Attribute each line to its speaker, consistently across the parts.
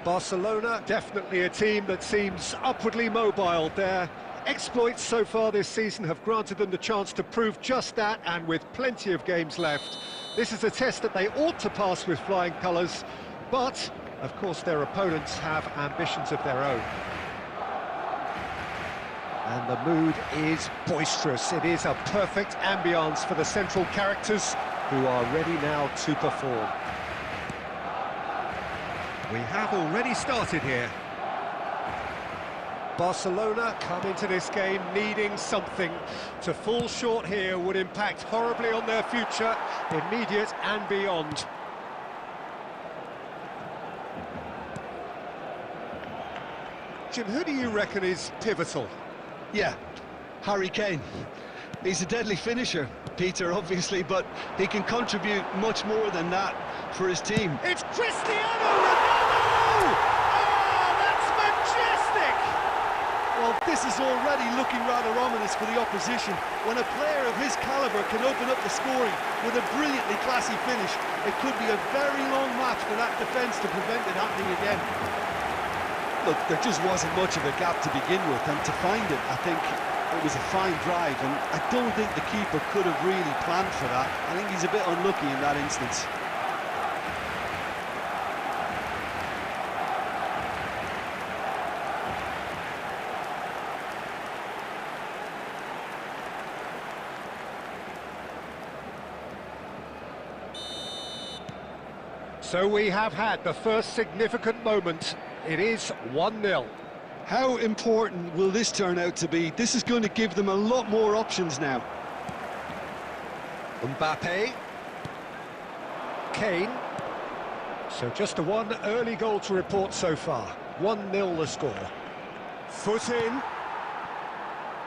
Speaker 1: Barcelona, definitely a team that seems upwardly mobile. Their exploits so far this season have granted them the chance to prove just that, and with plenty of games left. This is a test that they ought to pass with flying colours, but, of course, their opponents have ambitions of their own. And the mood is boisterous. It is a perfect ambience for the central characters, who are ready now to perform. We have already started here. Barcelona come into this game needing something. To fall short here would impact horribly on their future, immediate and beyond. Jim, who do you reckon is pivotal?
Speaker 2: Yeah, Harry Kane. He's a deadly finisher, Peter, obviously, but he can contribute much more than that for his team.
Speaker 1: It's Cristiano Ronaldo! Oh, that's majestic!
Speaker 2: Well, this is already looking rather ominous for the opposition. When a player of his calibre can open up the scoring with a brilliantly classy finish, it could be a very long match for that defence to prevent it happening again. Look, there just wasn't much of a gap to begin with, and to find it, I think it was a fine drive, and I don't think the keeper could have really planned for that. I think he's a bit unlucky in that instance.
Speaker 1: So we have had the first significant moment. It is 1-0.
Speaker 2: How important will this turn out to be? This is going to give them a lot more options now.
Speaker 1: Mbappe. Kane. So just the one early goal to report so far. 1-0 the score. Foot in.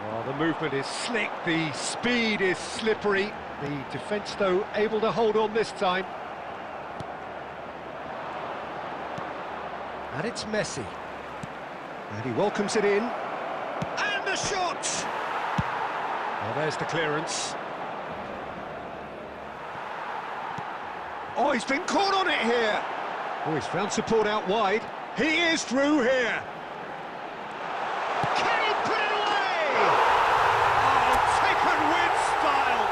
Speaker 1: Well, the movement is slick, the speed is slippery. The defence, though, able to hold on this time. And it's Messi. And he welcomes it in. And the shot! Well, there's the clearance. Oh, he's been caught on it here. Oh, he's found support out wide. He is through here. Can he put it away? Oh, taken with style.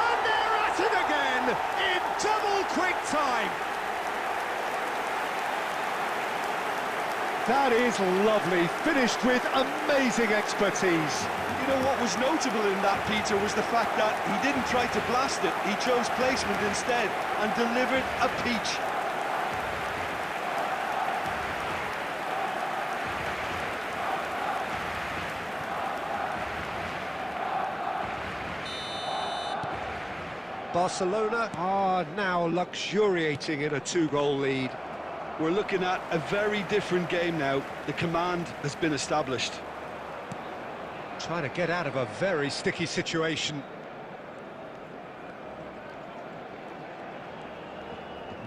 Speaker 1: And they're at it again in double quick time. That is lovely, finished with amazing expertise.
Speaker 2: You know what was notable in that, Peter, was the fact that he didn't try to blast it. He chose placement instead and delivered a peach.
Speaker 1: Barcelona are now luxuriating in a two-goal lead.
Speaker 2: We're looking at a very different game now. The command has been established.
Speaker 1: Trying to get out of a very sticky situation.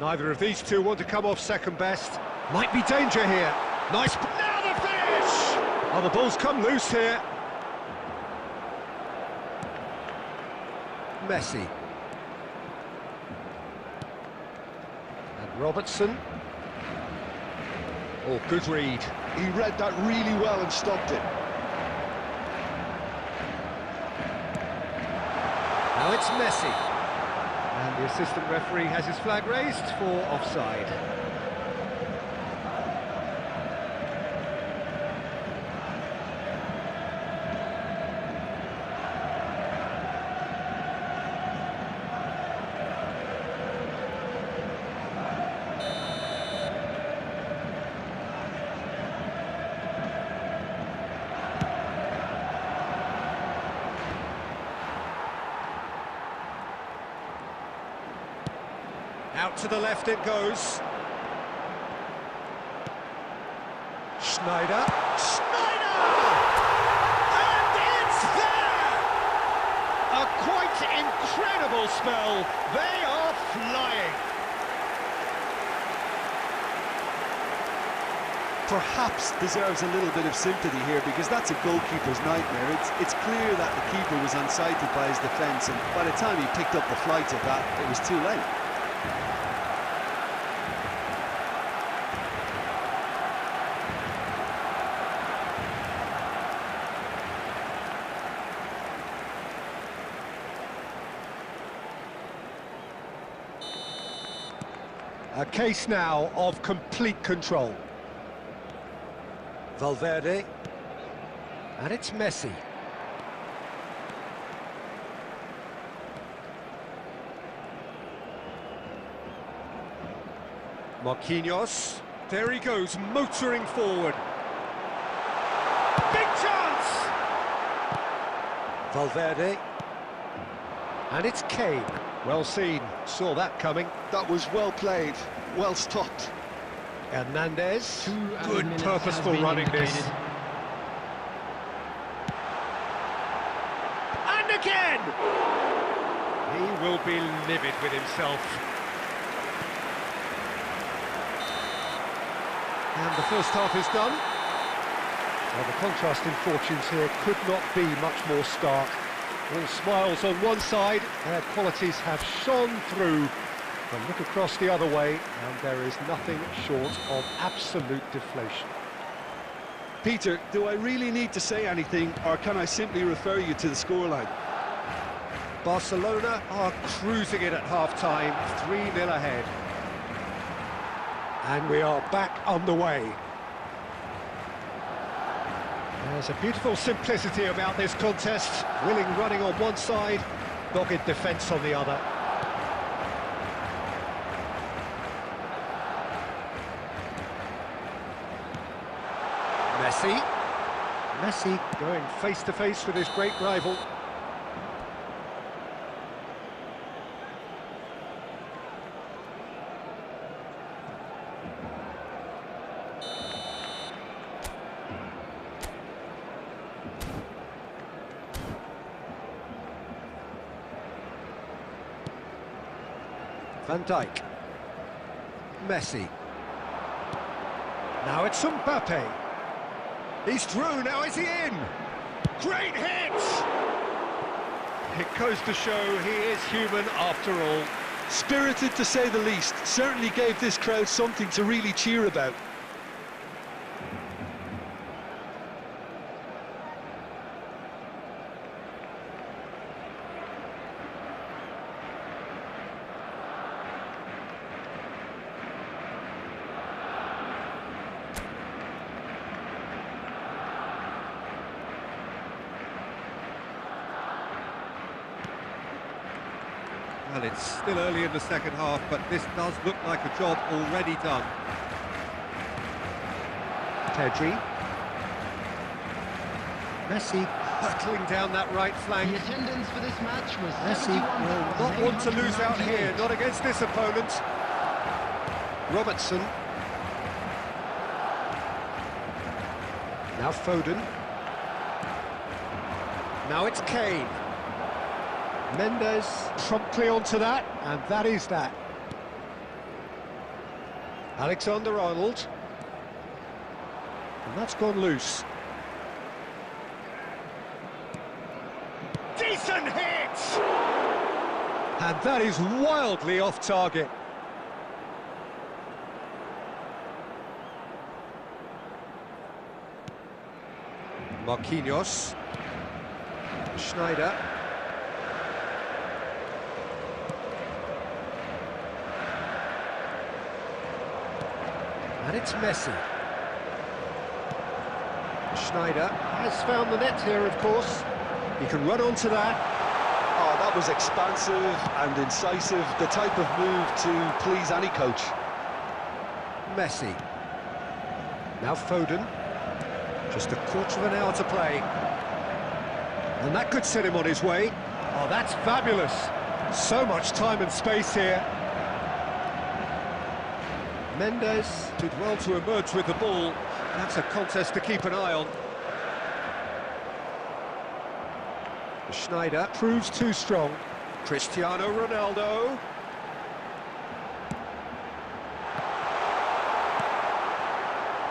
Speaker 1: Neither of these two want to come off second best. Might be danger here. Nice. Now the finish! Oh, the ball's come loose here. Messi. And Robertson. Oh, good read.
Speaker 2: He read that really well and stopped it.
Speaker 1: Now it's Messi. And the assistant referee has his flag raised for offside. Out to the left it goes. Schneider. Schneider! And it's there! A quite incredible spell. They are flying.
Speaker 2: Perhaps deserves a little bit of sympathy here, because that's a goalkeeper's nightmare. It's clear that the keeper was unsighted by his defence, and by the time he picked up the flight of that, it was too late.
Speaker 1: A case now of complete control. Valverde. And it's Messi. Marquinhos. There he goes, motoring forward. Big chance! Valverde. And it's Kane. Well seen, saw that coming.
Speaker 2: That was well played, well stopped.
Speaker 1: Hernandez. Good purposeful running this. And again! He will be livid with himself. And the first half is done. Well, the contrast in fortunes here could not be much more stark. All smiles on one side, their qualities have shone through. But look across the other way, and there is nothing short of absolute deflation.
Speaker 2: Peter, do I really need to say anything, or can I simply refer you to the scoreline?
Speaker 1: Barcelona are cruising it at half-time, 3-0 ahead. And we are back underway. There's a beautiful simplicity about this contest. Willing running on one side, dogged defence on the other. Messi. Messi going face-to-face with his great rival. Van Dijk. Messi. Now it's Mbappe. He's through, now is he in? Great hit! It goes to show he is human after all.
Speaker 2: Spirited to say the least, certainly gave this crowd something to really cheer about.
Speaker 1: Well, it's still early in the second half, but this does look like a job already done. Pedri. Messi hurtling down that right flank.
Speaker 3: The attendance for this match was
Speaker 1: Messi will not want to lose out here, not against this opponent. Robertson. Now Foden. Now it's Kane. Mendes promptly onto that, and that is that. Alexander-Arnold. And that's gone loose. Decent hit! And that is wildly off target. Marquinhos. Schneider. And it's Messi. Schneider has found the net here, of course. He can run onto that.
Speaker 2: Oh, that was expansive and incisive, the type of move to please any coach.
Speaker 1: Messi. Now Foden. Just a quarter of an hour to play. And that could set him on his way. Oh, that's fabulous. So much time and space here. Mendes did well to emerge with the ball. That's a contest to keep an eye on. Schneider proves too strong. Cristiano Ronaldo.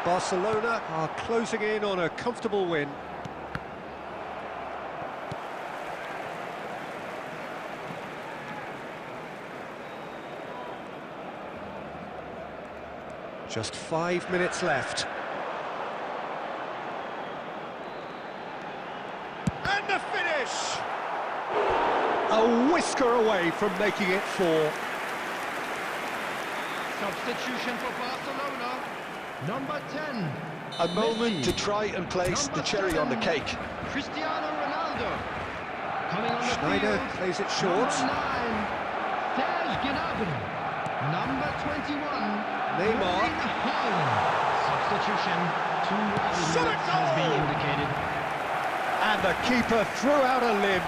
Speaker 1: Barcelona are closing in on a comfortable win. Just 5 minutes left. And the finish! A whisker away from making it 4.
Speaker 3: Substitution for Barcelona. Number 10.
Speaker 2: A moment
Speaker 3: Messi.
Speaker 2: to try and place the cherry on the cake.
Speaker 3: Cristiano Ronaldo. Coming on the
Speaker 1: Schneider
Speaker 3: field.
Speaker 1: plays it short.
Speaker 3: Number 9. Serge Gnabry. Number 21.
Speaker 1: Neymar.
Speaker 3: Erling Haaland. Substitution. 2 minutes
Speaker 1: Shot it,
Speaker 3: has been
Speaker 1: goal!
Speaker 3: indicated.
Speaker 1: And the keeper threw out a limb.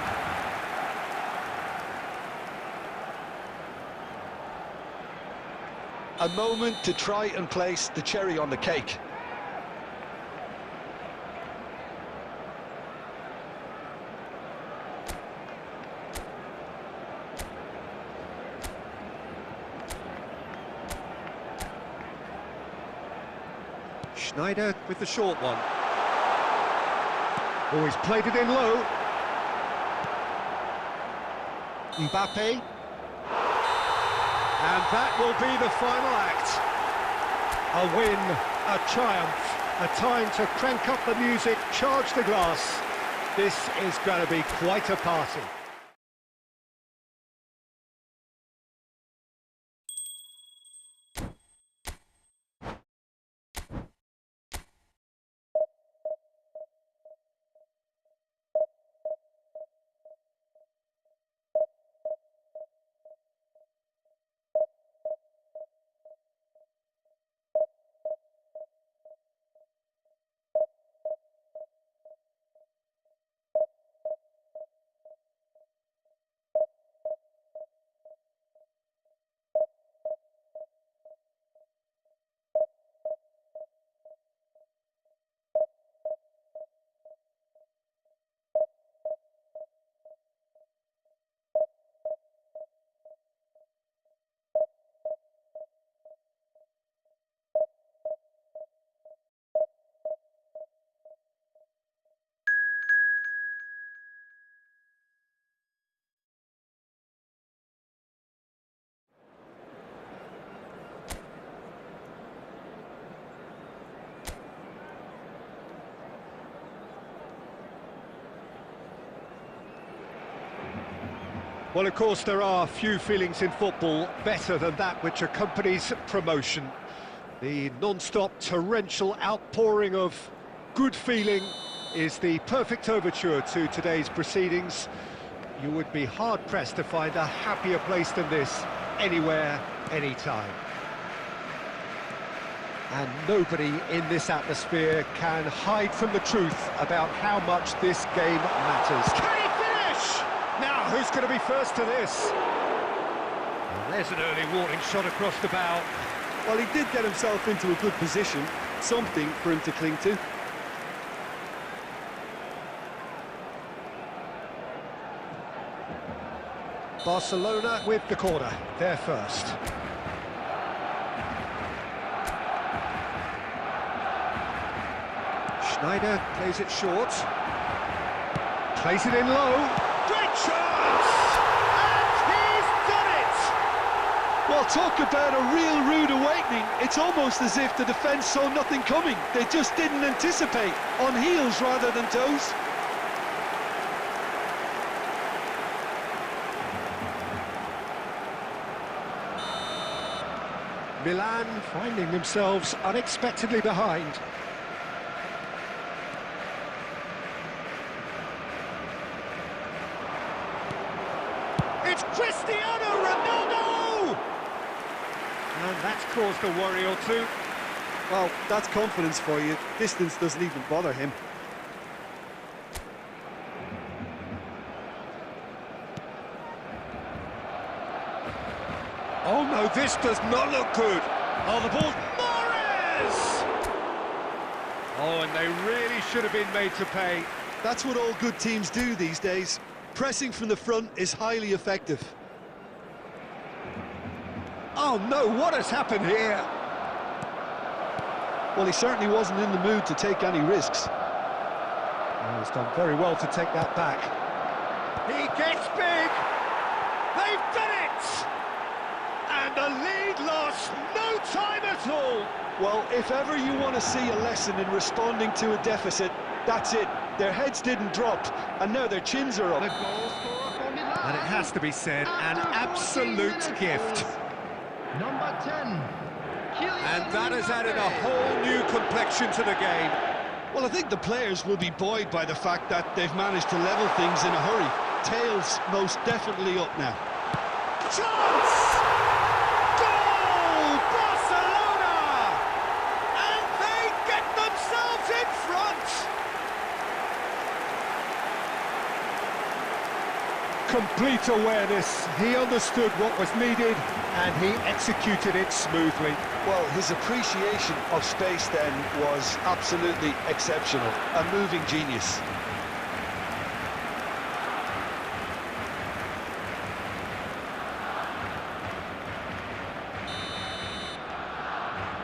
Speaker 2: A moment to try and place the cherry on the cake.
Speaker 1: Schneider with the short one. Oh, he's played it in low. Mbappe. And that will be the final act. A win, a triumph, a time to crank up the music, charge the glass. This is going to be quite a party. Well, of course, there are few feelings in football better than that which accompanies promotion. The non-stop torrential outpouring of good feeling is the perfect overture to today's proceedings. You would be hard-pressed to find a happier place than this, anywhere, anytime. And nobody in this atmosphere can hide from the truth about how much this game matters. Can he finish? Now, who's going to be first to this? Well, there's an early warning shot across the bow.
Speaker 2: Well, he did get himself into a good position, something for him to cling to.
Speaker 1: Barcelona with the corner, they're first. Schneider plays it short. Plays it in low. Great chance! And he's done it!
Speaker 2: Well, talk about a real rude awakening. It's almost as if the defence saw nothing coming. They just didn't anticipate, on heels rather than toes.
Speaker 1: Milan finding themselves unexpectedly behind. It's Cristiano Ronaldo! And that's caused a worry or two.
Speaker 2: Well, that's confidence for you. Distance doesn't even bother him.
Speaker 1: Oh no, this does not look good. Oh, the ball's Mahrez! Oh, and they really should have been made to pay.
Speaker 2: That's what all good teams do these days. Pressing from the front is highly effective.
Speaker 1: Oh no, what has happened here?
Speaker 2: Well, he certainly wasn't in the mood to take any risks.
Speaker 1: Oh, he's done very well to take that back. He gets big! They've done it! And the lead lost no time at all!
Speaker 2: Well, if ever you want to see a lesson in responding to a deficit, that's it. Their heads didn't drop, and now their chins are
Speaker 3: The
Speaker 2: up.
Speaker 3: goal scorer for Milan.
Speaker 1: And it has to be said, an
Speaker 3: After 14
Speaker 1: absolute
Speaker 3: minutes
Speaker 1: gift.
Speaker 3: is Number 10.
Speaker 1: And that has added a whole new complexion to the game.
Speaker 2: Well, I think the players will be buoyed by the fact that they've managed to level things in a hurry. Tails most definitely up now.
Speaker 1: Chance! Goal! Barcelona! And they get themselves in front! Complete awareness. He understood what was needed and he executed it smoothly.
Speaker 2: Well, his appreciation of space then was absolutely exceptional. A moving genius.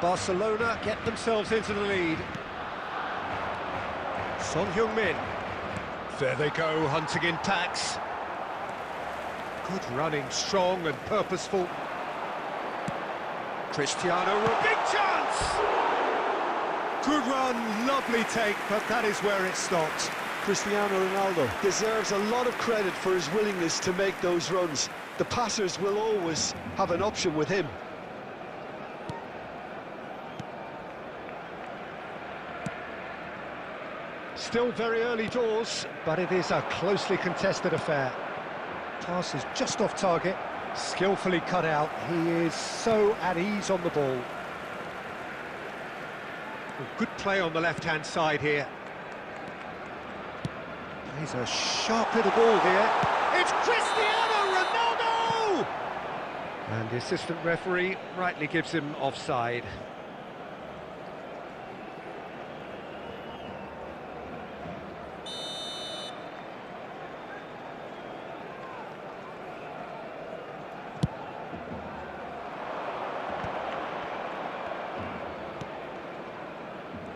Speaker 1: Barcelona get themselves into the lead. Son Heung-min. There they go, hunting in packs. Good running, strong and purposeful. Cristiano, big chance! Good run, lovely take, but that is where it stopped.
Speaker 2: Cristiano Ronaldo deserves a lot of credit for his willingness to make those runs. The passers will always have an option with him.
Speaker 1: Still very early doors, but it is a closely contested affair. Pass is just off target, skillfully cut out. He is so at ease on the ball. Good play on the left-hand side here. He's a sharp little ball here. It's Cristiano Ronaldo! And the assistant referee rightly gives him offside.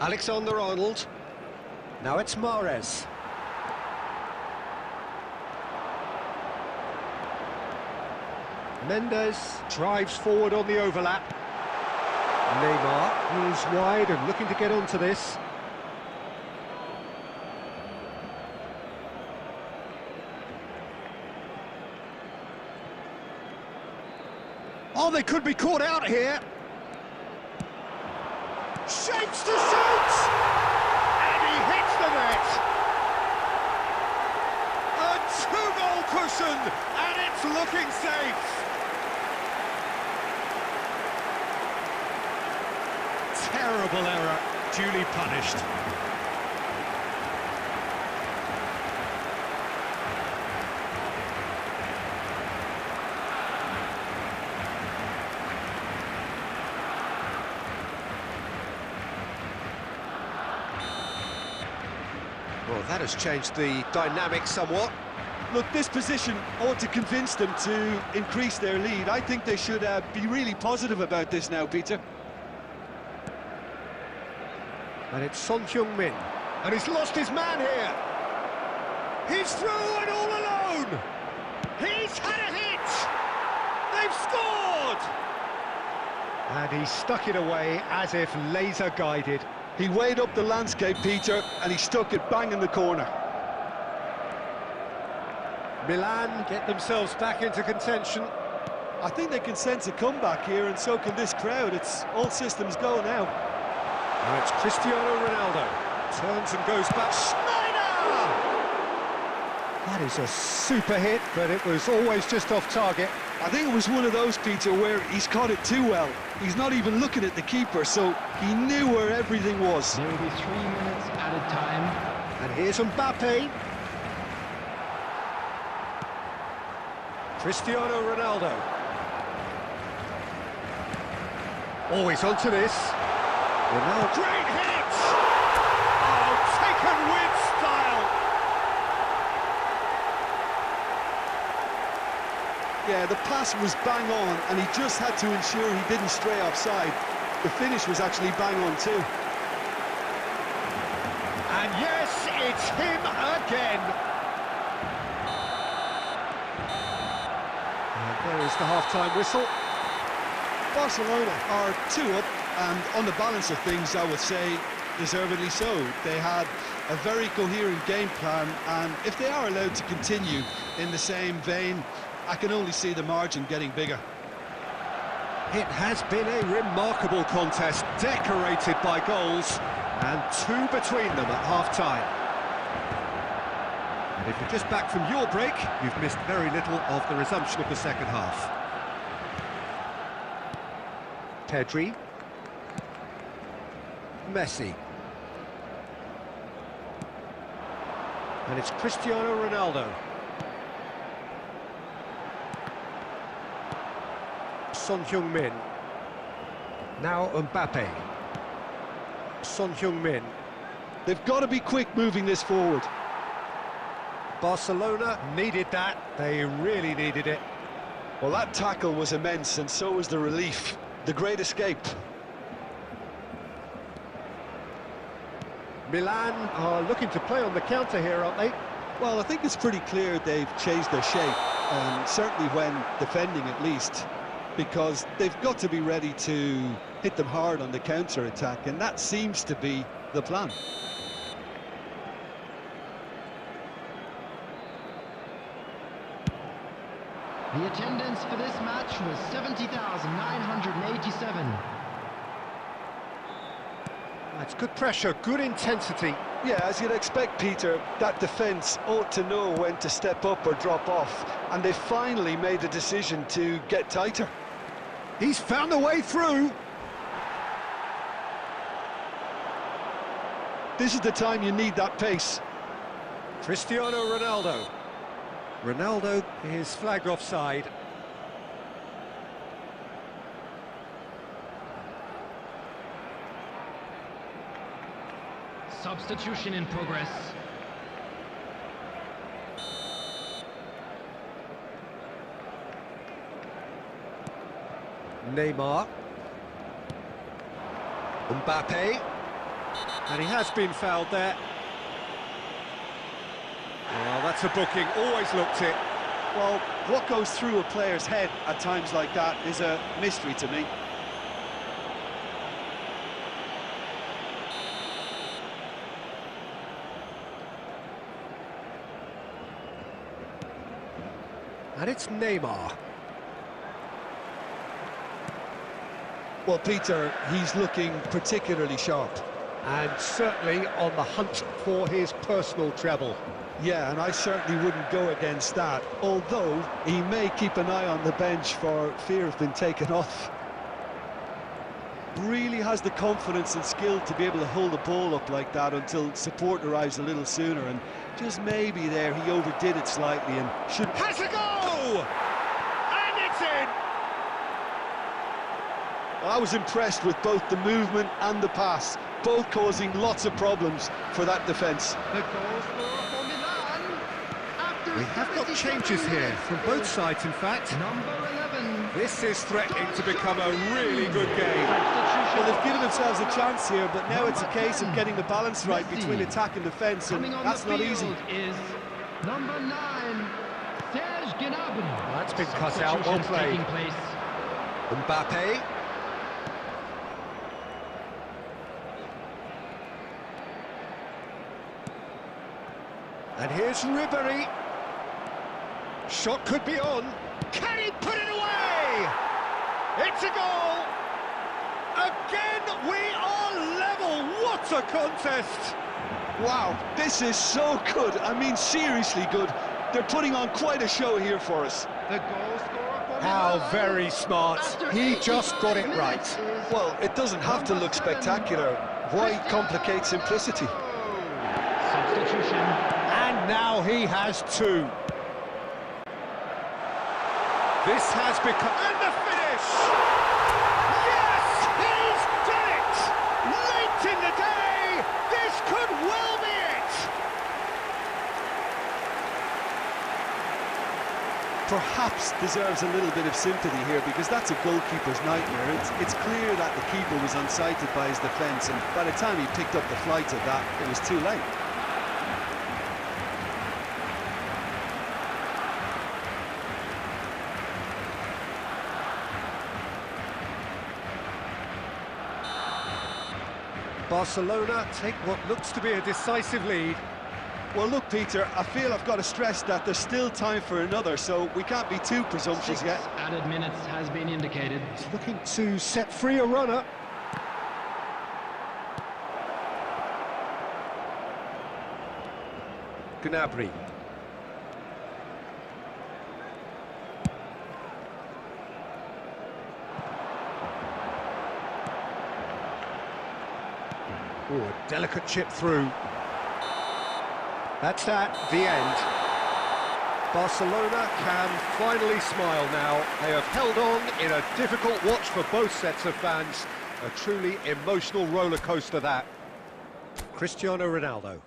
Speaker 1: Alexander-Arnold. Now it's Mahrez. Mendes drives forward on the overlap. Neymar moves wide and looking to get onto this. Oh, they could be caught out here. Shapes to shoot! And he hits the net! A two-goal cushion, and it's looking safe! Terrible error, duly punished. Well, that has changed the dynamic somewhat.
Speaker 2: Look, this position ought to convince them to increase their lead. I think they should be really positive about this now, Peter.
Speaker 1: And it's Son Heung-min. And he's lost his man here. He's through and all alone. He's had a hit. They've scored. And he stuck it away as if laser guided.
Speaker 2: He weighed up the landscape, Peter, and he stuck it bang in the corner.
Speaker 1: Milan get themselves back into contention.
Speaker 2: I think they can sense a comeback here, and so can this crowd. It's all systems go now.
Speaker 1: Now it's Cristiano Ronaldo. Turns and goes back. Schneider! That is a super hit, but it was always just off target.
Speaker 2: I think it was one of those, Peter, where he's caught it too well. He's not even looking at the keeper, so he knew where everything was.
Speaker 3: There will be 3 minutes added time.
Speaker 1: And here's Mbappe. Cristiano Ronaldo. Always onto this. Ronaldo. Great hit! Oh, taken with style.
Speaker 2: Yeah, the pass was bang on, and he just had to ensure he didn't stray offside. The finish was actually bang on too.
Speaker 1: And yes, it's him again. And there is the half-time whistle.
Speaker 2: Barcelona are 2 up, and on the balance of things, I would say, deservedly so. They had a very coherent game plan, and if they are allowed to continue in the same vein, I can only see the margin getting bigger.
Speaker 1: It has been a remarkable contest, decorated by goals, and 2 between them at half-time. And if you're just back from your break, you've missed very little of the resumption of the second half. Pedri. Messi. And it's Cristiano Ronaldo. Son Heung-min. Now Mbappe. Son Heung-min.
Speaker 2: They've got to be quick moving this forward.
Speaker 1: Barcelona needed that. They really needed it.
Speaker 2: Well, that tackle was immense, and so was the relief. The great escape.
Speaker 1: Milan are looking to play on the counter here, aren't they?
Speaker 2: Well, I think it's pretty clear they've changed their shape, certainly when defending at least, because they've got to be ready to hit them hard on the counter-attack, and that seems to be the plan.
Speaker 3: The attendance for this match was 70,987.
Speaker 1: That's good pressure, good intensity.
Speaker 2: Yeah, as you'd expect, Peter, that defence ought to know when to step up or drop off, and they finally made the decision to get tighter.
Speaker 1: He's found a way through.
Speaker 2: This is the time you need that pace.
Speaker 1: Cristiano Ronaldo. Ronaldo is flagged offside.
Speaker 3: Substitution in progress.
Speaker 1: Neymar. Mbappe. And he has been fouled there. Well, that's a booking, always looked it.
Speaker 2: Well, what goes through a player's head at times like that is a mystery to me.
Speaker 1: And it's Neymar.
Speaker 2: Well, Peter, he's looking particularly sharp.
Speaker 1: And certainly on the hunt for his personal treble.
Speaker 2: Yeah, and I certainly wouldn't go against that, although he may keep an eye on the bench for fear of being taken off. Really has the confidence and skill to be able to hold the ball up like that until support arrives a little sooner, and just maybe there he overdid it slightly and should...
Speaker 1: Has a go! And it's in!
Speaker 2: I was impressed with both the movement and the pass, both causing lots of problems for that defence.
Speaker 3: The goal scorer for Milan.
Speaker 1: We have got changes here, from both sides in fact.
Speaker 3: Number 11.
Speaker 1: This is threatening to become a really good game.
Speaker 2: Well, they've given themselves a chance here, but now it's a case of getting the balance right between attack and defence, and that's not easy.
Speaker 3: Is number 9, Serge Gnabry.
Speaker 1: That's been cut out, well played. Mbappe. And here's Ribéry. Shot could be on. Can he put it away? It's a goal. Again, we are level. What a contest.
Speaker 2: Wow, this is so good. I mean, seriously good. They're putting on quite a show here for us.
Speaker 3: The goal scorer for
Speaker 1: How
Speaker 3: Milan.
Speaker 1: very smart. He just got it right.
Speaker 2: Well, it doesn't have to look spectacular. Why complicate simplicity?
Speaker 3: Substitution.
Speaker 1: And now he has 2. This has become... And the finish! Yes! He's done it! Late in the day! This could well be it!
Speaker 2: Perhaps deserves a little bit of sympathy here, because that's a goalkeeper's nightmare. It's clear that the keeper was unsighted by his defence, and by the time he picked up the flight of that, it was too late.
Speaker 1: Barcelona take what looks to be a decisive lead.
Speaker 2: Well, look, Peter, I feel I've got to stress that there's still time for another, so we can't be too presumptuous yet.
Speaker 3: added minutes has been indicated.
Speaker 1: He's looking to set free a runner. Gnabry. Oh, a delicate chip through. That's that, the end. Barcelona can finally smile now. They have held on in a difficult watch for both sets of fans. A truly emotional roller coaster, that. Cristiano Ronaldo.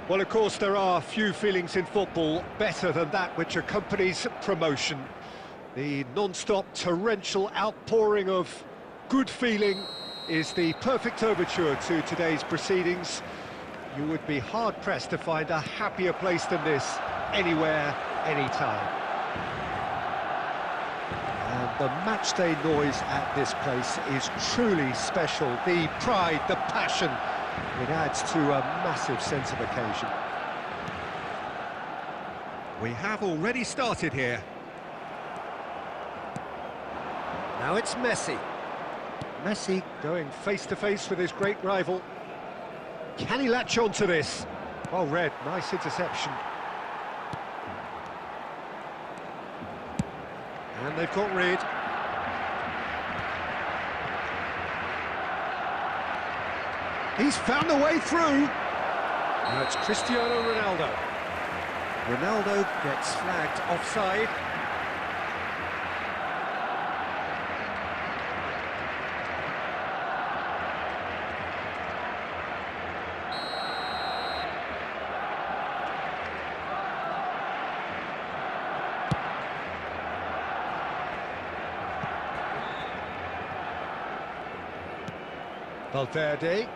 Speaker 1: Well, of course, there are few feelings in football better than that which accompanies promotion. The non-stop torrential outpouring of good feeling is the perfect overture to today's proceedings. You would be hard-pressed to find a happier place than this, anywhere, anytime. And the matchday noise at this place is truly special. The pride, the passion. It adds to a massive sense of occasion. We have already started here. Now it's Messi. Messi going face-to-face with his great rival. Can he latch on to this? Well read, nice interception. And they've got rid. He's found a way through. Now it's Cristiano Ronaldo. Ronaldo gets flagged offside. Valverde.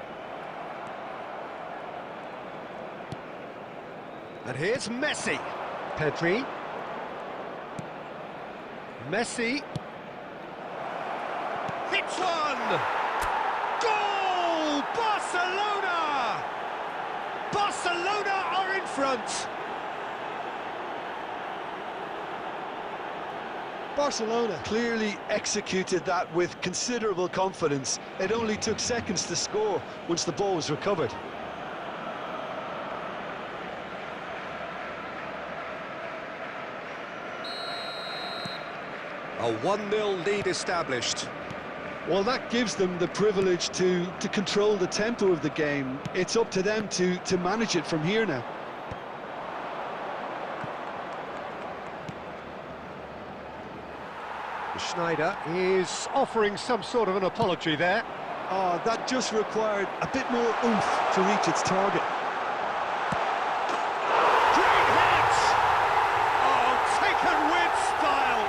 Speaker 1: And here's Messi. Pedri. Messi. Hits one! Goal! Barcelona! Barcelona are in front.
Speaker 2: Barcelona clearly executed that with considerable confidence. It only took seconds to score once the ball was recovered.
Speaker 1: A 1-0 lead established.
Speaker 2: Well, that gives them the privilege to control the tempo of the game. It's up to them to manage it from here now.
Speaker 1: Schneider is offering some sort of an apology there.
Speaker 2: Oh, that just required a bit more oomph to reach its target.
Speaker 1: Great hit! Oh, taken with style.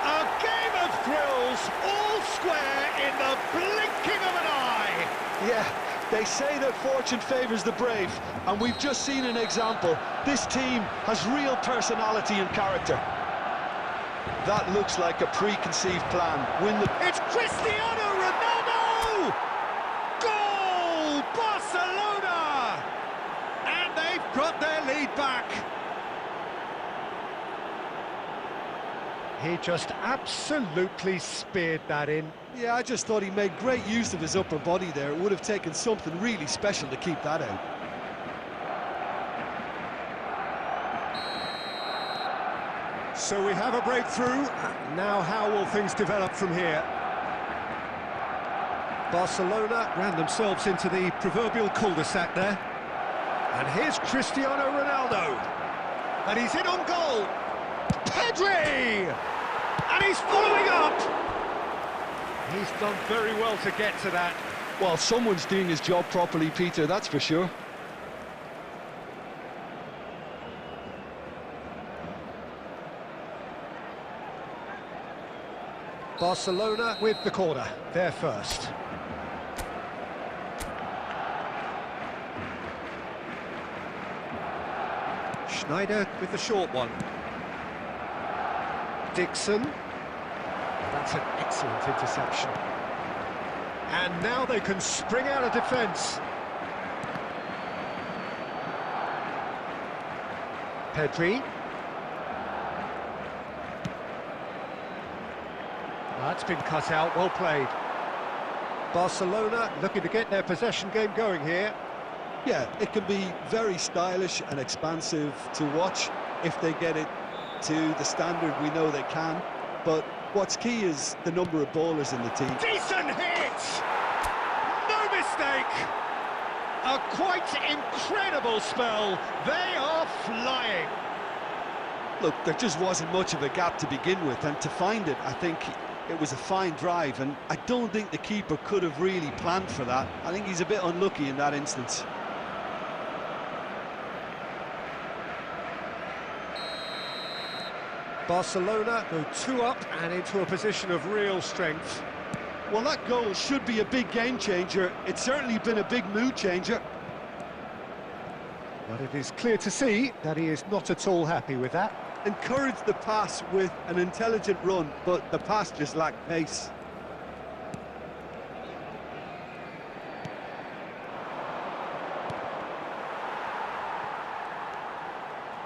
Speaker 1: A game of thrills, all square in the blinking of an eye.
Speaker 2: Yeah, they say that fortune favours the brave, and we've just seen an example. This team has real personality and character. That looks like a preconceived plan.
Speaker 1: It's Cristiano Ronaldo! got their lead back. He just absolutely speared that in.
Speaker 2: Yeah, I just thought he made great use of his upper body there. It would have taken something really special to keep that out.
Speaker 1: So we have a breakthrough. Now how will things develop from here? Barcelona ran themselves into the proverbial cul-de-sac there. And here's Cristiano Ronaldo. And he's in on goal. Pedri! And he's following up! He's done very well to get to that.
Speaker 2: Well, someone's doing his job properly, Peter, that's for sure.
Speaker 1: Barcelona with the corner, they're first. Schneider with the short one. Dixon. That's an excellent interception. And now they can spring out of defence. Pedri. That's been cut out, well played. Barcelona looking to get their possession game going here.
Speaker 2: Yeah, it can be very stylish and expansive to watch if they get it to the standard we know they can. But what's key is the number of ballers in the team.
Speaker 1: Decent hit! No mistake! A quite incredible spell. They are flying.
Speaker 2: Look, there just wasn't much of a gap to begin with, and to find it, I think it was a fine drive, and I don't think the keeper could have really planned for that. I think he's a bit unlucky in that instance.
Speaker 1: Barcelona go 2 up and into a position of real strength.
Speaker 2: Well, that goal should be a big game changer. It's certainly been a big mood changer.
Speaker 1: But it is clear to see that he is not at all happy with that.
Speaker 2: Encouraged the pass with an intelligent run, but the pass just lacked pace.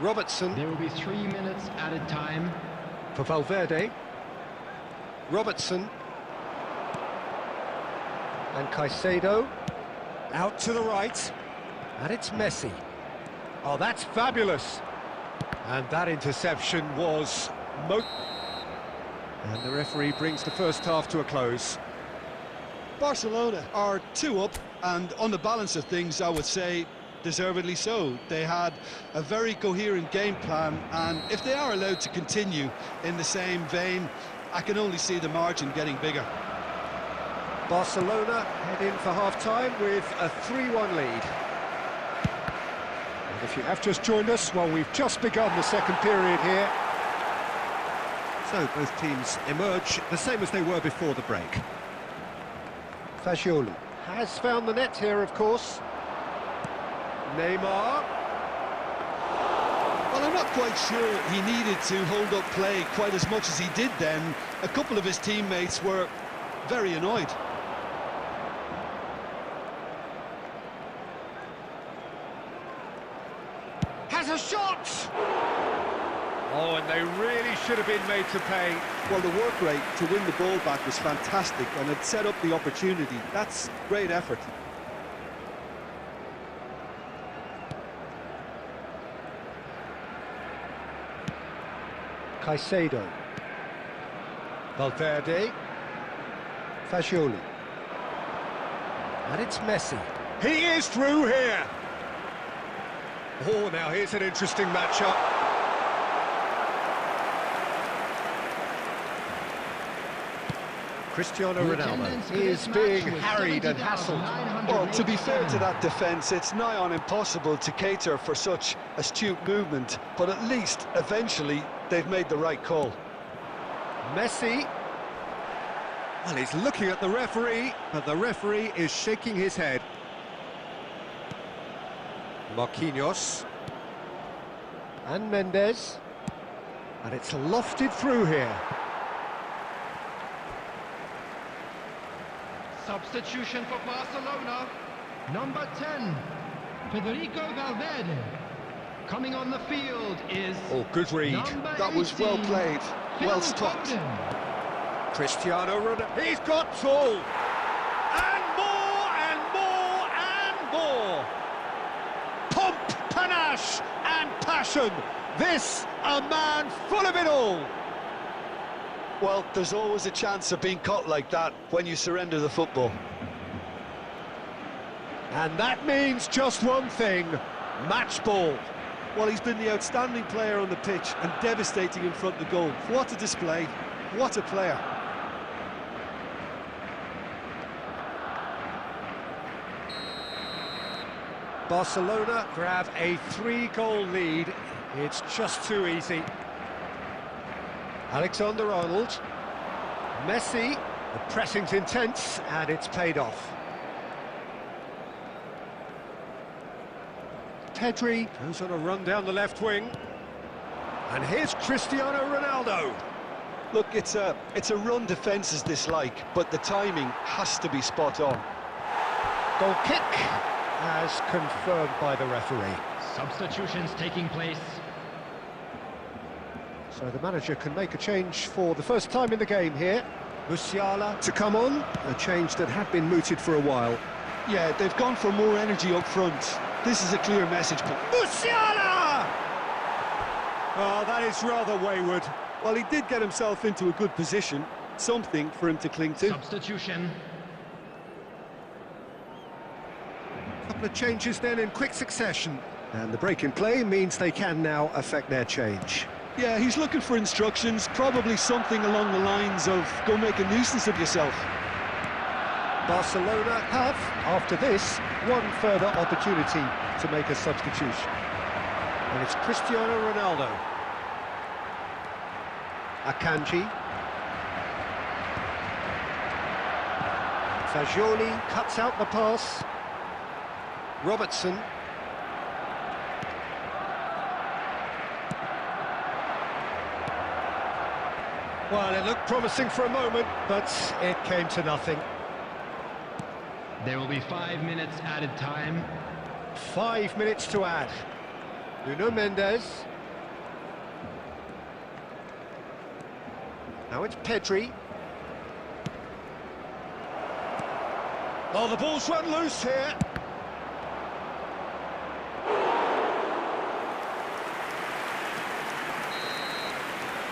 Speaker 1: Robertson.
Speaker 3: There will be 3 minutes added time.
Speaker 1: For Valverde. Robertson. And Caicedo. Out to the right. And it's Messi. Oh, that's fabulous. And that interception was... And the referee brings the first half to a close.
Speaker 2: Barcelona are 2 up, and on the balance of things, I would say deservedly so. They had a very coherent game plan, and if they are allowed to continue in the same vein, I can only see the margin getting bigger.
Speaker 1: Barcelona head in for half-time with a 3-1 lead. And if you have just joined us, well, we've just begun the second period here. So both teams emerge the same as they were before the break. Fagioli has found the net here, of course. Neymar.
Speaker 2: Well, I'm not quite sure he needed to hold up play quite as much as he did then. A couple of his teammates were very annoyed.
Speaker 1: Has a shot! Oh, and they really should have been made to pay.
Speaker 2: Well, the work rate to win the ball back was fantastic, and it set up the opportunity. That's great effort.
Speaker 1: Caicedo. Valverde. Fagioli. And it's Messi. He is through here. Oh, now here's an interesting matchup. Cristiano Ronaldo is being harried and hassled.
Speaker 2: Well, to be fair to that defence, it's nigh on impossible to cater for such astute movement, but at least, eventually, they've made the right call.
Speaker 1: Messi. Well, he's looking at the referee, but the referee is shaking his head. Marquinhos. And Mendes. And it's lofted through here.
Speaker 3: Substitution for Barcelona. Number 10, Federico Valverde. Coming on the field is...
Speaker 1: Oh, good read.
Speaker 2: That was well
Speaker 3: 18,
Speaker 2: played, well
Speaker 3: Phil
Speaker 2: stopped.
Speaker 1: Foden. Cristiano Ronaldo, he's got tall! And more, and more, and more! Pomp, panache, and passion! This, a man full of it all!
Speaker 2: Well, there's always a chance of being caught like that when you surrender the football.
Speaker 1: And that means just one thing, match ball.
Speaker 2: Well, he's been the outstanding player on the pitch and devastating in front of the goal. What a display, what a player.
Speaker 1: Barcelona grab a 3-goal lead. It's just too easy. Alexander-Arnold. Messi. The pressing's intense, and it's paid off. Pedri goes on a run down the left wing. And here's Cristiano Ronaldo.
Speaker 2: Look, it's a run defence is dislike, but the timing has to be spot on.
Speaker 1: Goal kick, as confirmed by the referee.
Speaker 3: Substitutions taking place.
Speaker 1: So the manager can make a change for the first time in the game here. Musiala to come on, a change that had been mooted for a while.
Speaker 2: Yeah, they've gone for more energy up front. This is a clear message.
Speaker 1: Musiala! Oh, that is rather wayward.
Speaker 2: Well, he did get himself into a good position, something for him to cling to.
Speaker 3: Substitution.
Speaker 1: Couple of changes then in quick succession. And the break in play means they can now affect their change.
Speaker 2: Yeah, he's looking for instructions, probably something along the lines of, go make a nuisance of yourself.
Speaker 1: Barcelona have, after this, one further opportunity to make a substitution. And it's Cristiano Ronaldo. Akanji. Fagioli cuts out the pass. Robertson. Well, it looked promising for a moment, but it came to nothing.
Speaker 3: There will be 5 minutes added time.
Speaker 1: 5 minutes to add. Nuno Mendes. Now it's Pedri. Oh, the ball's run loose here.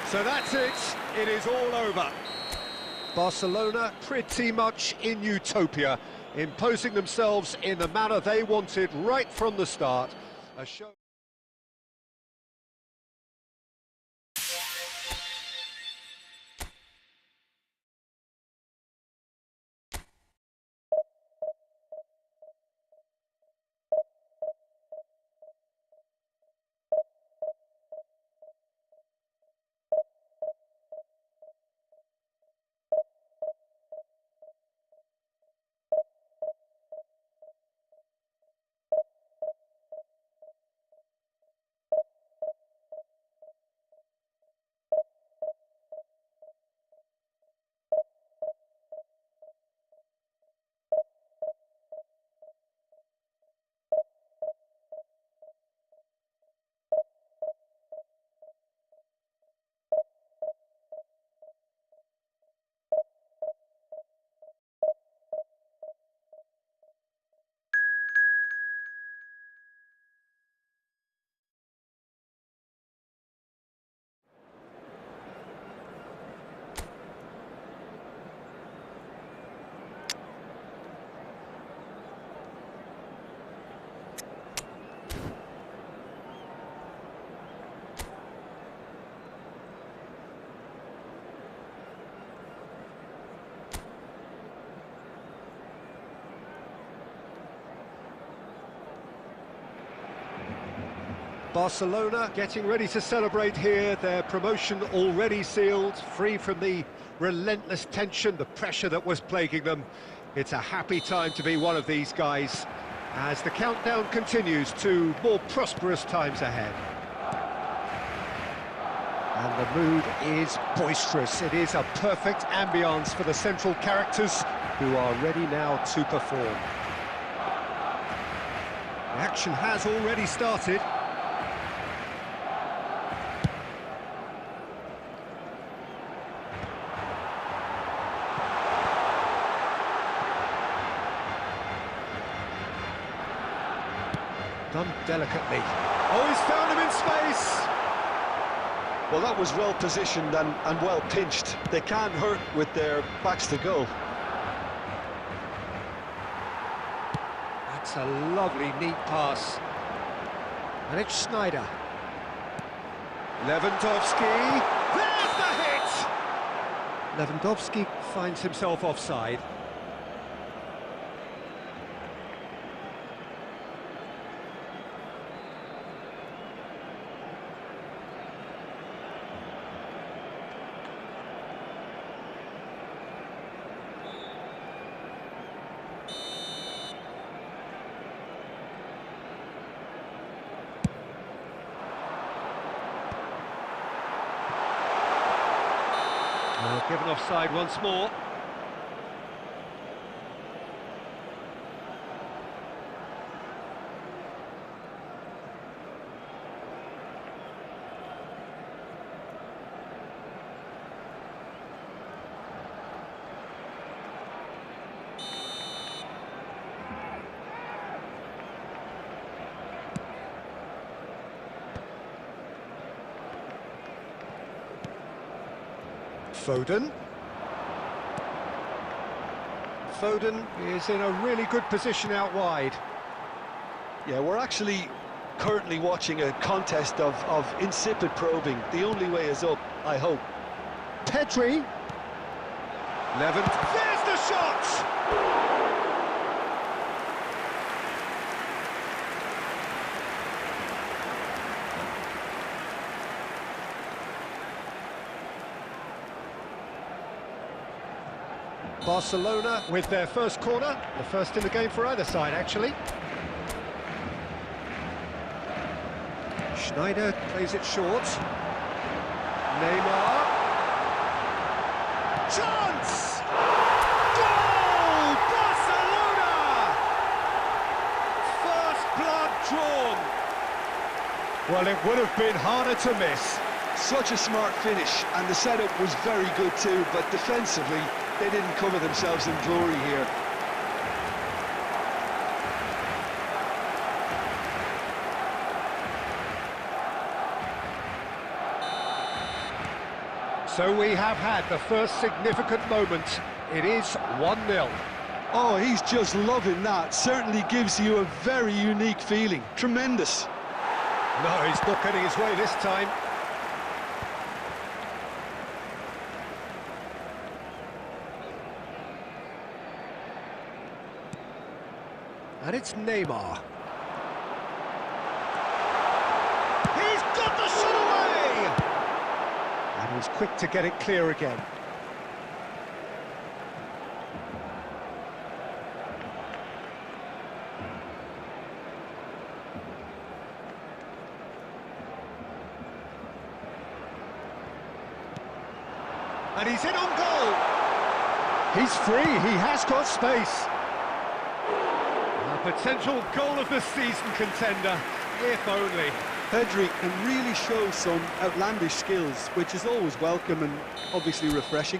Speaker 1: So that's it. It is all over. Barcelona pretty much in utopia, imposing themselves in the manner they wanted right from the start. A show. Barcelona getting ready to celebrate here, their promotion already sealed, free from the relentless tension, the pressure that was plaguing them. It's a happy time to be one of these guys as the countdown continues to more prosperous times ahead. And the mood is boisterous. It is a perfect ambience for the central characters who are ready now to perform. The action has already started. Done delicately. Oh, he's found him in space!
Speaker 2: Well, that was well positioned and well pinched. They can't hurt with their backs to goal.
Speaker 1: That's a lovely, neat pass. And it's Sneijder. Lewandowski. There's the hit! Lewandowski finds himself offside. Given offside once more. Foden. Foden is in a really good position out wide.
Speaker 2: Yeah, we're actually currently watching a contest of insipid probing. The only way is up, I hope.
Speaker 1: Pedri. There's the shot! Barcelona with their first corner, the first in the game for either side, actually. Sneijder plays it short. Neymar. Chance! Goal! Barcelona! First blood drawn. Well, it would have been harder to miss.
Speaker 2: Such a smart finish, and the setup was very good too, but defensively, they didn't cover themselves in glory here.
Speaker 1: So we have had the first significant moment. It is 1-0.
Speaker 2: Oh, he's just loving that. Certainly gives you a very unique feeling. Tremendous.
Speaker 1: No, he's not getting his way this time. And it's Neymar. He's got the shot away! And he's quick to get it clear again. And he's in on goal! He's free, he has got space. Potential goal of the season contender, if only.
Speaker 2: Pedri can really show some outlandish skills, which is always welcome and obviously refreshing.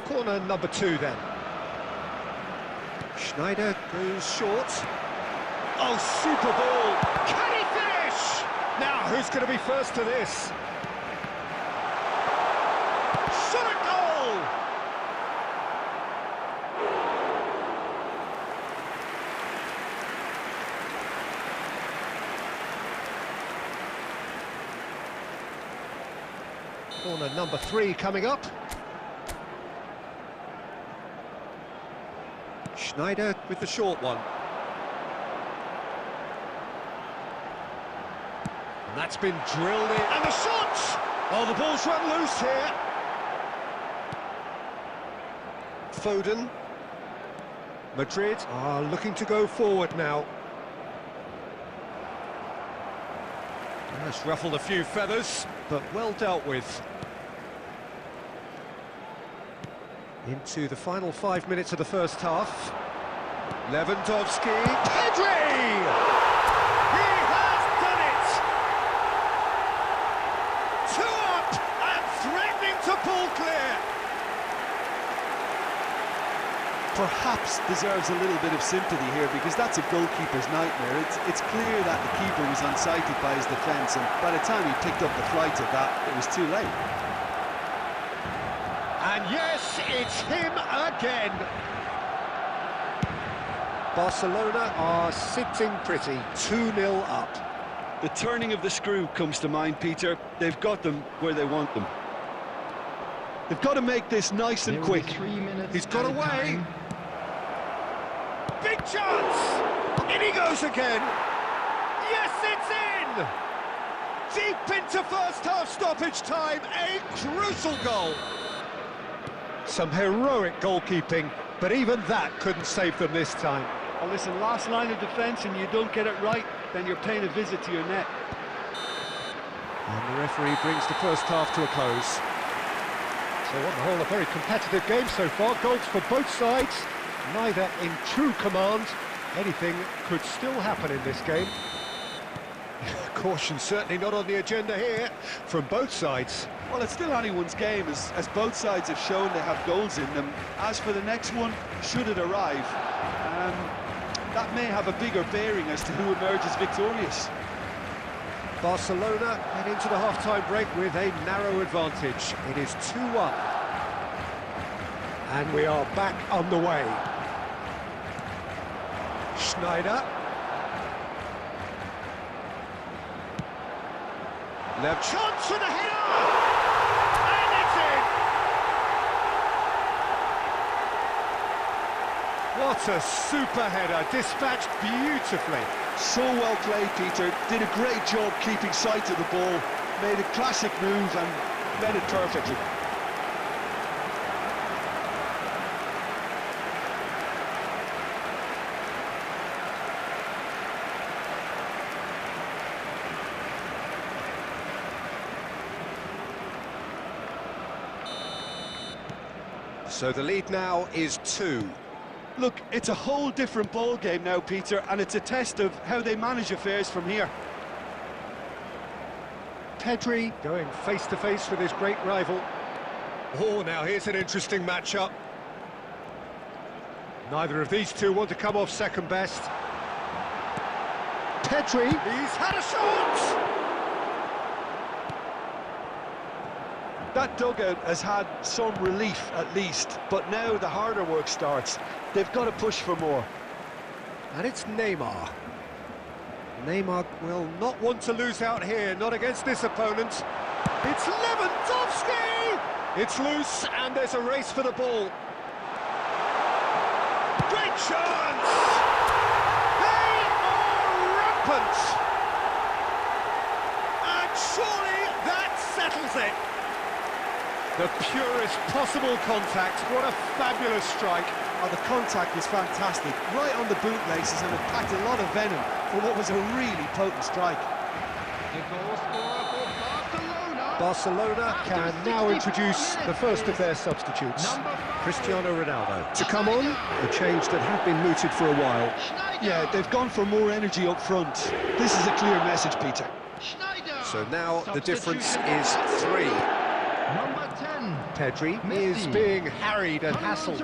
Speaker 1: Corner number 2 then. Sneijder goes short. Oh, super ball! Can he finish? Now, who's going to be first to this? Shot at goal! Corner number 3 coming up. Sneijder with the short one. And that's been drilled in. And the shot! Oh, the ball's run loose here. Foden. Madrid are looking to go forward now. That's ruffled a few feathers, but well dealt with. Into the final 5 minutes of the first half. Lewandowski. Pedri! He has done it! 2 up and threatening to pull clear.
Speaker 2: perhaps deserves a little bit of sympathy here, because that's a goalkeeper's nightmare. It's clear that the keeper was unsighted by his defence, and by the time he picked up the flight of that, it was too late.
Speaker 1: And yes, it's him again. Barcelona are sitting pretty, 2-0 up.
Speaker 2: The turning of the screw comes to mind, Peter. They've got them where they want them. They've got to make this nice and quick.
Speaker 1: He's got away. Big chance! In he goes again. Yes, it's in! Deep into first half stoppage time, a crucial goal. Some heroic goalkeeping, but even that couldn't save them this time.
Speaker 2: Well, listen, last line of defence and you don't get it right, then you're paying a visit to your net.
Speaker 1: And the referee brings the first half to a close. So on the whole, a very competitive game so far. Goals for both sides, neither in true command. Anything could still happen in this game. Caution certainly not on the agenda here from both sides.
Speaker 2: Well, it's still anyone's game, as both sides have shown they have goals in them. As for the next one, should it arrive, that may have a bigger bearing as to who emerges victorious.
Speaker 1: Barcelona head into the half-time break with a narrow advantage. It is 2-1. And we are back on the way. Schneider. Left chance for the header! And it's in! What a super header, dispatched beautifully.
Speaker 2: So well played, Peter. Did a great job keeping sight of the ball. Made a classic move and led it perfectly.
Speaker 1: So the lead now is 2.
Speaker 2: Look, it's a whole different ball game now, Peter, and it's a test of how they manage affairs from here.
Speaker 1: Pedri going face-to-face with his great rival. Oh, now here's an interesting matchup. Neither of these two want to come off second best. Pedri, he's had a shot!
Speaker 2: That dugout has had some relief, at least, but now the harder work starts. They've got to push for more.
Speaker 1: And it's Neymar. Neymar will not want to lose out here, not against this opponent. It's Lewandowski! It's loose, and there's a race for the ball. Great chance! They are rampant! And surely that settles it. The purest possible contact. What a fabulous strike.
Speaker 2: Oh, the contact was fantastic, right on the bootlaces, and it packed a lot of venom for what was a really potent strike.
Speaker 3: The goal scorer for Barcelona.
Speaker 1: Barcelona can now introduce the first of their substitutes, Cristiano Ronaldo. To come on, a change that had been mooted for a while.
Speaker 2: Yeah, they've gone for more energy up front. This is a clear message, Peter.
Speaker 1: So now the difference is 3.
Speaker 3: Number 10.
Speaker 1: Pedri is being harried and hassled.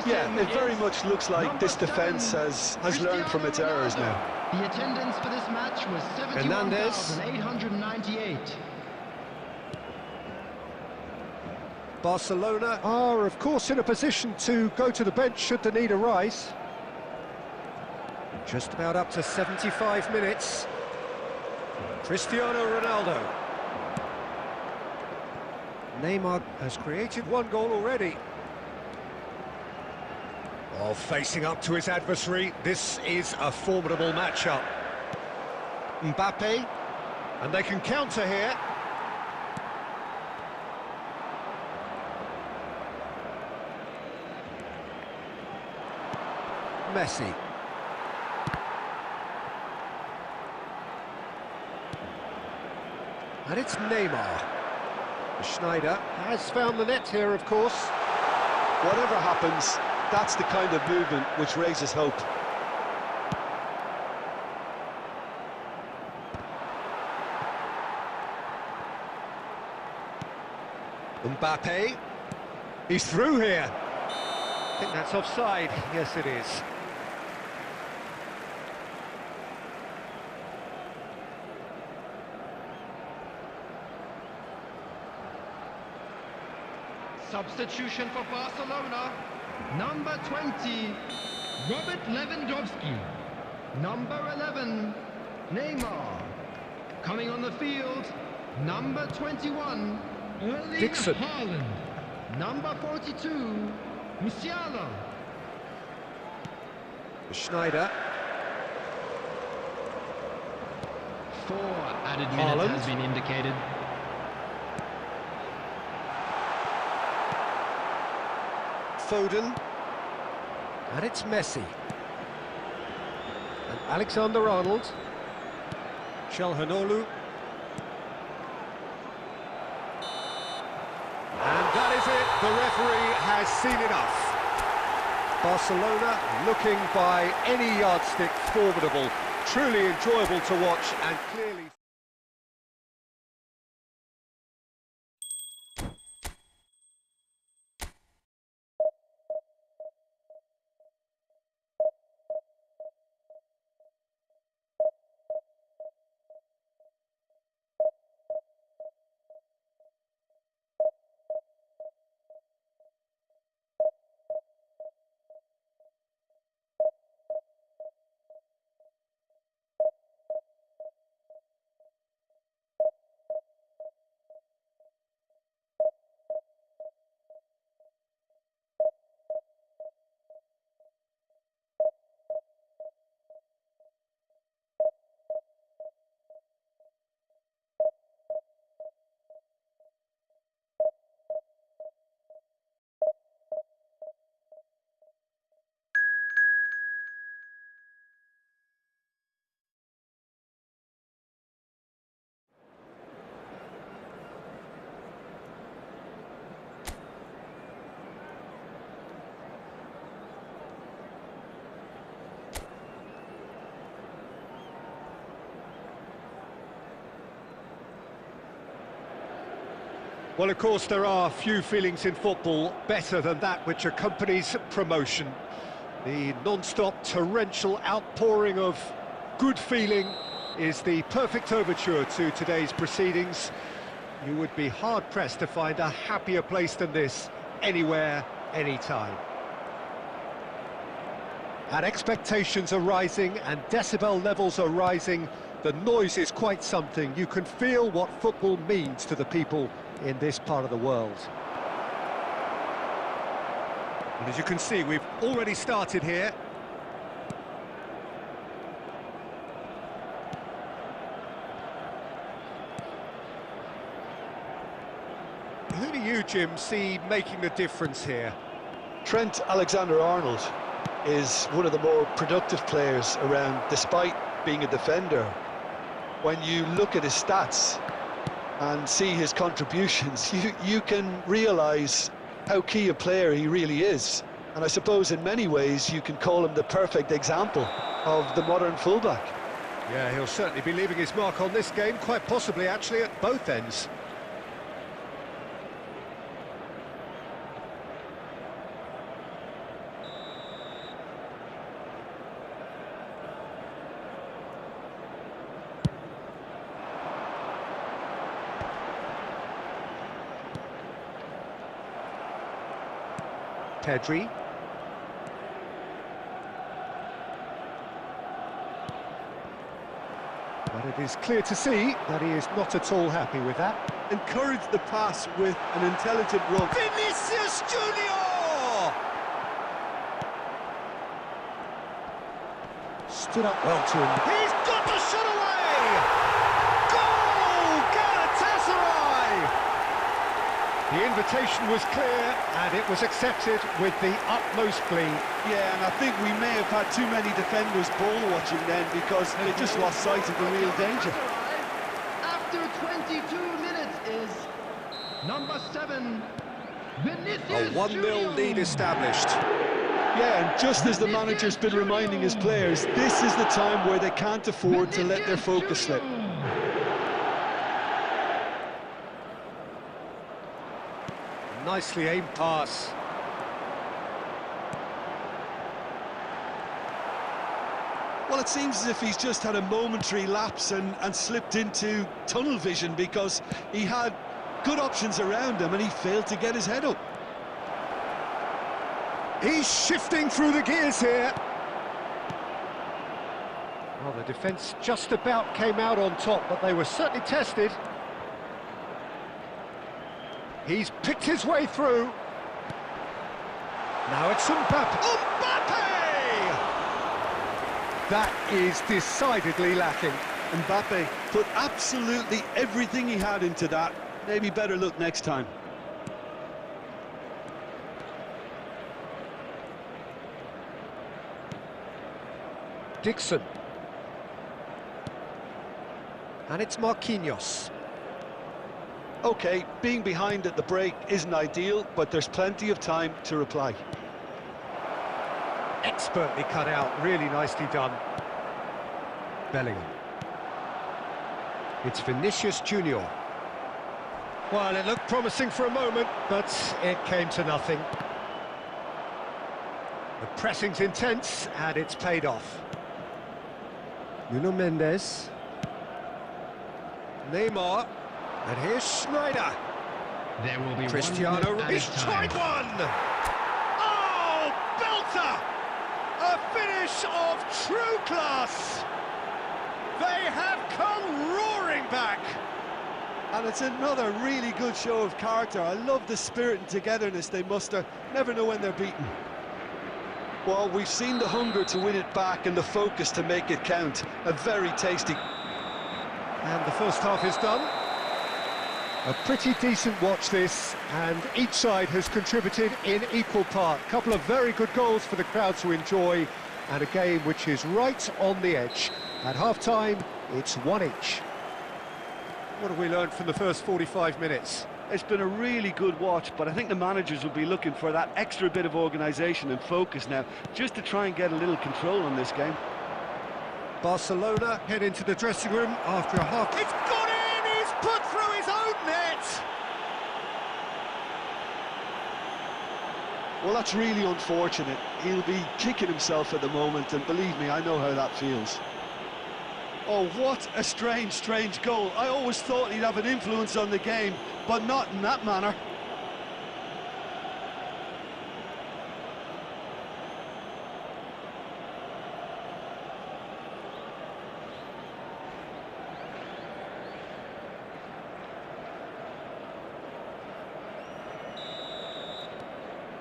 Speaker 2: Yeah, it very much looks like this defence has learned from its errors now.
Speaker 3: The attendance for this match was 71,898.
Speaker 1: Barcelona are, of course, in a position to go to the bench should the need arise. Just about up to 75 minutes. Cristiano Ronaldo. Neymar has created one goal already. While facing up to his adversary, this is a formidable matchup. Mbappe, and they can counter here. Messi. And it's Neymar. Schneider has found the net here, of course.
Speaker 2: Whatever happens, that's the kind of movement which raises hope.
Speaker 1: Mbappe. He's through here. think that's offside. Yes, it is.
Speaker 3: Substitution for Barcelona. Number 20, Robert Lewandowski. Number 11, Neymar. Coming on the field, number 21, Erling
Speaker 1: Dixon.
Speaker 3: Haaland. Number 42, Musiala.
Speaker 1: Schneider.
Speaker 3: 4 added
Speaker 1: Haaland.
Speaker 3: minutes has been indicated.
Speaker 1: Foden. And it's Messi. And Alexander-Arnold. Çalhanoğlu. And that is it. The referee has seen enough. Barcelona looking by any yardstick formidable. Truly enjoyable to watch and clearly... Well, of course, there are few feelings in football better than that which accompanies promotion. The non-stop torrential outpouring of good feeling is the perfect overture to today's proceedings. You would be hard-pressed to find a happier place than this, anywhere, anytime. And expectations are rising and decibel levels are rising. The noise is quite something. You can feel what football means to the people in this part of the world. And as you can see, we've already started here. Who do you, Jim, see making the difference here?
Speaker 2: Trent Alexander-Arnold is one of the more productive players around, despite being a defender. When you look at his stats and see his contributions, you can realise how key a player he really is. And I suppose in many ways you can call him the perfect example of the modern fullback.
Speaker 1: Yeah, he'll certainly be leaving his mark on this game, quite possibly actually at both ends. Pedri. But it is clear to see that he is not at all happy with that.
Speaker 2: Encourage the pass with an intelligent run.
Speaker 1: Vinicius Junior! Stood up well to him. He's got the shot away! Goal! Galatasaray! The invitation was clear and it was accepted with the utmost glee.
Speaker 2: Yeah, and I think we may have had too many defenders ball watching then because they just lost sight of the real danger.
Speaker 3: After 22 minutes is number 7, Vinicius
Speaker 1: A 1-0
Speaker 3: Junior.
Speaker 1: lead established.
Speaker 2: Yeah, and just as the manager's been reminding his players, this is the time where they can't afford to let their focus slip.
Speaker 1: Nicely aimed pass.
Speaker 2: it seems as if he's just had a momentary lapse and slipped into tunnel vision, because he had good options around him and he failed to get his head up.
Speaker 1: He's shifting through the gears here. Well, the defence just about came out on top, but they were certainly tested. He's picked his way through. Now it's Mbappe. Mbappe! That is decidedly lacking.
Speaker 2: Mbappe put absolutely everything he had into that. Maybe better look next time.
Speaker 1: Dixon. And it's Marquinhos.
Speaker 2: OK, being behind at the break isn't ideal, but there's plenty of time to reply.
Speaker 1: Expertly cut out, really nicely done. Bellingham. It's Vinicius Junior. Well, it looked promising for a moment, but it came to nothing. The pressing's intense, and it's paid off. Nuno Mendes. Neymar. And here's Schneider.
Speaker 3: There will be
Speaker 1: Cristiano. He's tried one! Oh, belter! A finish of true class! They have come roaring back!
Speaker 2: And it's another really good show of character. I love the spirit and togetherness they muster. Never know when they're beaten. Well, we've seen the hunger to win it back and the focus to make it count. A very tasty...
Speaker 1: And the first half is done. A pretty decent watch this, and each side has contributed in equal part. A couple of very good goals for the crowd to enjoy, and a game which is right on the edge. At half-time, it's 1 each. What have we learned from the first 45 minutes?
Speaker 2: It's been a really good watch, but I think the managers will be looking for that extra bit of organisation and focus now, just to try and get a little control on this game.
Speaker 1: Barcelona head into the dressing room after a half... It's gone in! He's put through his own net!
Speaker 2: Well, that's really unfortunate. He'll be kicking himself at the moment, and believe me, I know how that feels. Oh, what a strange goal. I always thought he'd have an influence on the game, but not in that manner.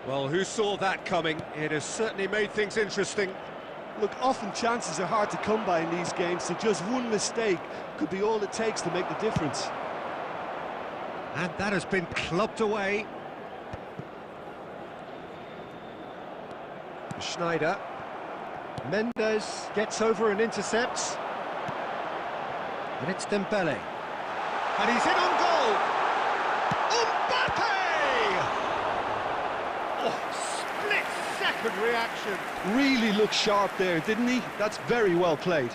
Speaker 1: Well, who saw that coming? It has certainly made things interesting.
Speaker 2: Look, often chances are hard to come by in these games, so just one mistake could be all it takes to make the difference.
Speaker 1: And that has been clubbed away. Schneider. Mendes gets over and intercepts. And it's Dembele. And he's in on goal! Mbappe! Oh, split-second reaction.
Speaker 2: Really looked sharp there, didn't he? That's very well played.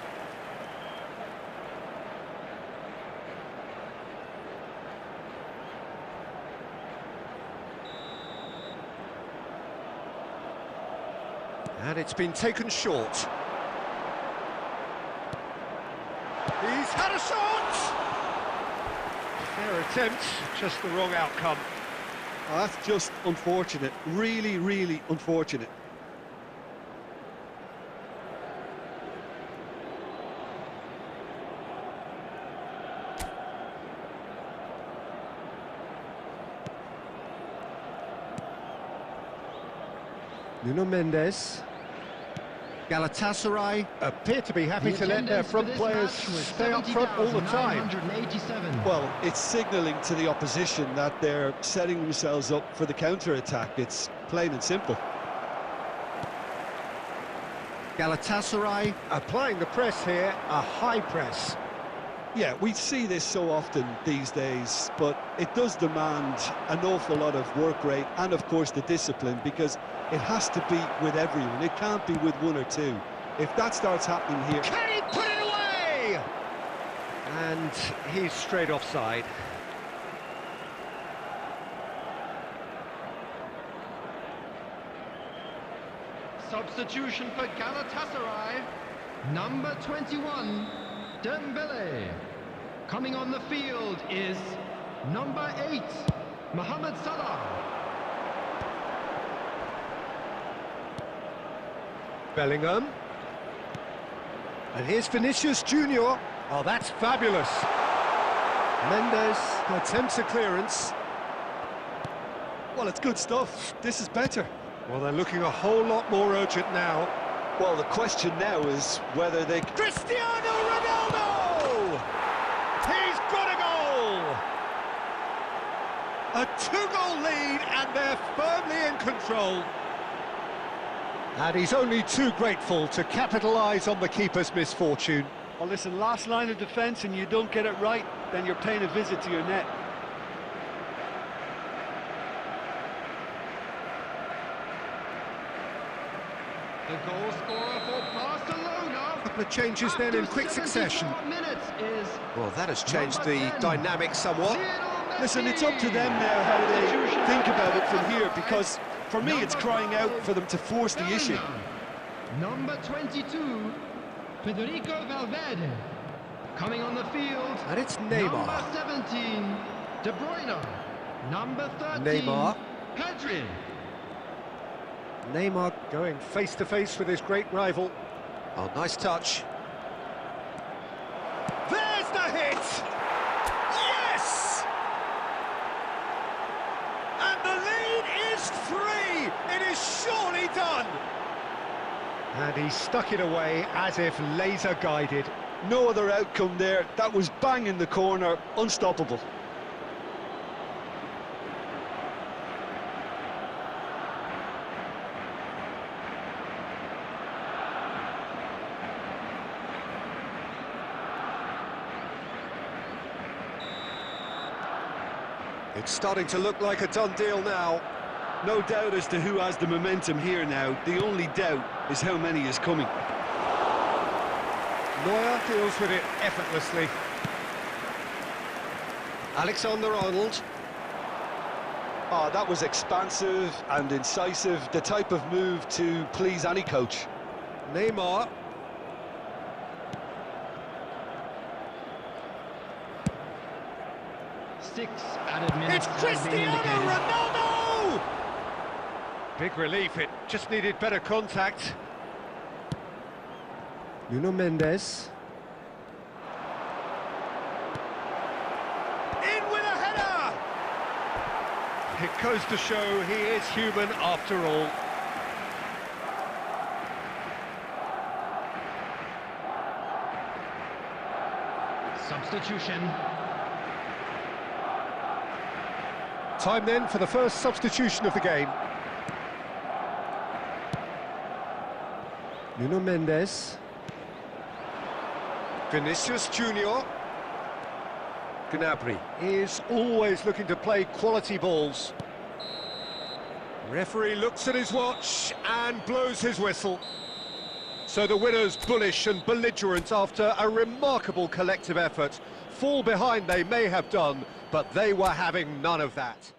Speaker 1: And it's been taken short. He's had a shot! Fair attempt, just the wrong outcome.
Speaker 2: Oh, that's just unfortunate. Really unfortunate.
Speaker 1: Nuno Mendes. Galatasaray appear to be happy to let their front players stay up front all the time.
Speaker 2: Well, it's signalling to the opposition that they're setting themselves up for the counter-attack. It's plain and simple.
Speaker 1: Galatasaray applying the press here, a high press.
Speaker 2: Yeah, we see this so often these days, but it does demand an awful lot of work rate and, of course, the discipline, because it has to be with everyone. It can't be with one or two. If that starts happening here...
Speaker 1: Can he put it away? And he's straight offside.
Speaker 3: Substitution for Galatasaray. Number 21, Dembele. Coming on the field is number 8, Mohamed Salah.
Speaker 1: Bellingham. And here's Vinicius Junior. Oh, that's fabulous. Mendes attempts a clearance.
Speaker 2: Well, it's good stuff. This is better.
Speaker 1: Well, they're looking a whole lot more urgent now.
Speaker 2: Well, the question now is whether they...
Speaker 1: Cristiano Ronaldo! He's got a goal! A 2-goal lead, and they're firmly in control. And he's only too grateful to capitalise on the keeper's misfortune.
Speaker 2: Well, listen, last line of defence and you don't get it right, then you're paying a visit to your net.
Speaker 3: The goal scorer for Barcelona.
Speaker 1: A couple of changes then in quick succession. Well, that has changed the dynamic somewhat.
Speaker 2: Listen, it's up to them now how they think about it from here, because for me it's crying out for them to force the issue.
Speaker 3: Number 22, Federico Valverde. Coming on the field.
Speaker 1: And it's Neymar.
Speaker 3: Number 17, De Bruyne. Number 13,
Speaker 1: Neymar.
Speaker 3: Pedri.
Speaker 1: Neymar going face-to-face with his great rival. Oh, nice touch. There's the hit! Yes! And the lead is 3! It is surely done! And he stuck it away as if laser-guided.
Speaker 2: No other outcome there. That was bang in the corner, unstoppable.
Speaker 1: It's starting to look like a done deal now.
Speaker 2: No doubt as to who has the momentum here now. The only doubt is how many is coming.
Speaker 1: Neuer deals with it effortlessly. Alexander-Arnold.
Speaker 2: Oh, that was expansive and incisive, the type of move to please any coach.
Speaker 1: Neymar.
Speaker 3: Six added minutes.
Speaker 1: It's Cristiano Ronaldo! Big relief, it just needed better contact. Nuno Mendes. In with a header! It goes to show he is human after all.
Speaker 3: Substitution.
Speaker 1: Time then for the first substitution of the game. Nuno Mendes. Vinicius Junior. Gnabry is always looking to play quality balls. Referee looks at his watch and blows his whistle. So the winners, bullish and belligerent after a remarkable collective effort. Fall behind they may have done, but they were having none of that.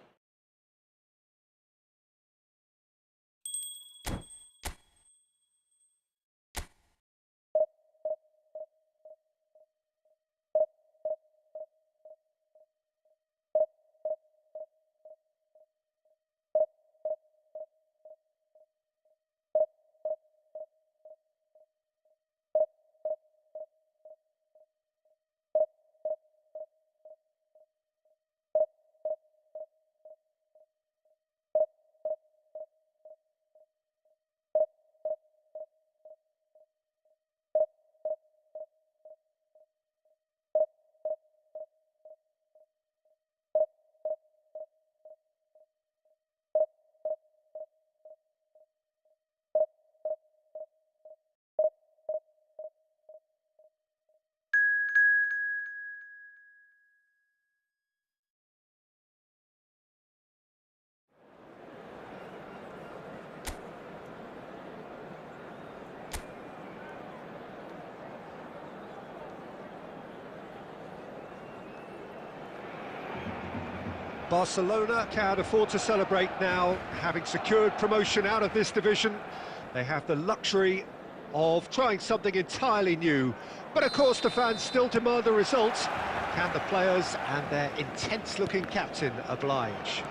Speaker 1: Barcelona can't afford to celebrate now, having secured promotion out of this division. They have the luxury of trying something entirely new. But of course the fans still demand the results. Can the players and their intense-looking captain oblige?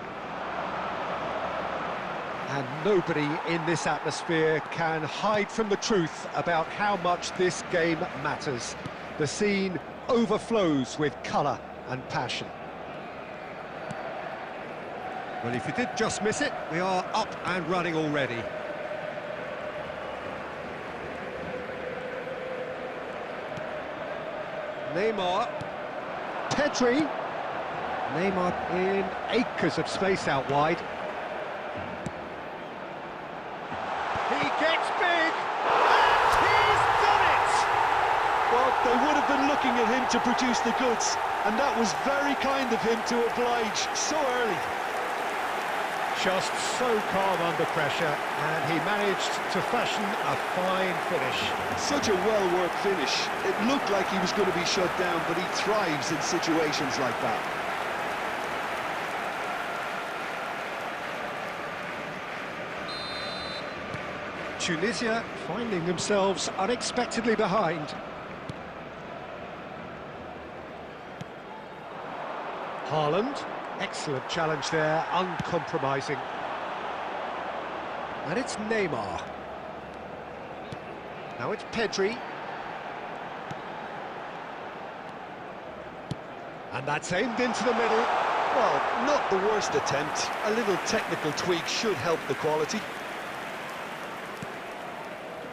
Speaker 1: And nobody in this atmosphere can hide from the truth about how much this game matters. The scene overflows with colour and passion. Well, if you did just miss it, we are up and running already. Neymar. Pedri. Neymar in acres of space out wide. He gets big, and he's done it!
Speaker 2: Well, they would have been looking at him to produce the goods, and that was very kind of him to oblige so early.
Speaker 1: Just so calm under pressure, and he managed to fashion a fine finish.
Speaker 2: Such a well-worked finish. It looked like he was going to be shut down, but he thrives in situations like that.
Speaker 1: Tunisia finding themselves unexpectedly behind. Haaland, excellent challenge there, uncompromising. And it's Neymar. Now it's Pedri. And that's aimed into the middle.
Speaker 2: Well, not the worst attempt. A little technical tweak should help the quality.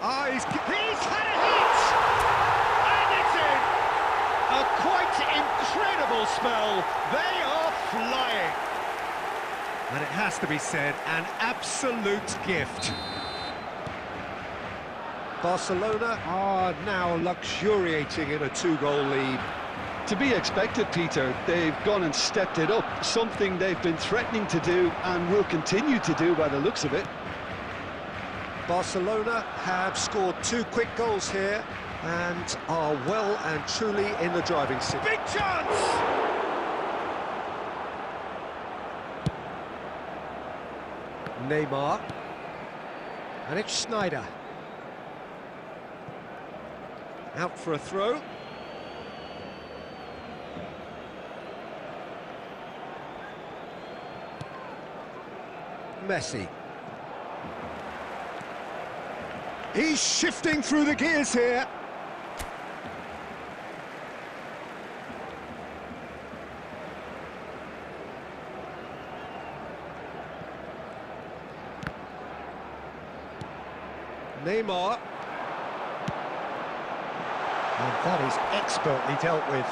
Speaker 1: Ah, he's had a hit! And it's in! A quite incredible spell. They are flying. And it has to be said, an absolute gift. Barcelona are now luxuriating in a two-goal lead.
Speaker 2: To be expected, Peter. They've gone and stepped it up, something they've been threatening to do and will continue to do by the looks of it.
Speaker 1: Barcelona have scored 2 quick goals here and are well and truly in the driving seat. Big chance! Neymar. And it's Schneider. Out for a throw. Messi. He's shifting through the gears here. Neymar. And that is expertly dealt with.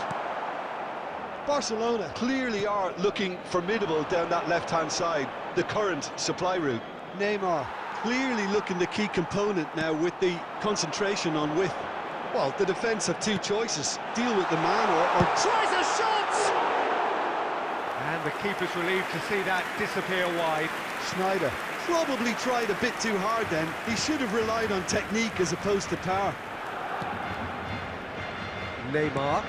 Speaker 2: Barcelona clearly are looking formidable down that left-hand side, the current supply route. Neymar clearly looking the key component now with the concentration on width. Well, the defence have 2 choices. Deal with the man or
Speaker 1: tries a shot! And the keeper's relieved to see that disappear wide.
Speaker 2: Schneider probably tried a bit too hard then. He should have relied on technique as opposed to power.
Speaker 1: Neymar.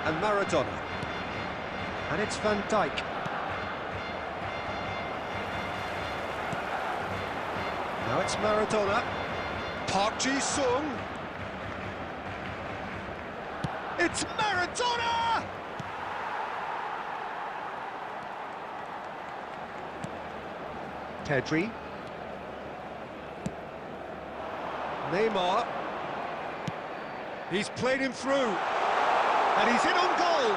Speaker 1: And Maradona. And it's Van Dijk. Now it's Maradona. Park Ji-sung. It's Maradona! Pedri. Neymar. He's played him through. And he's in on goal.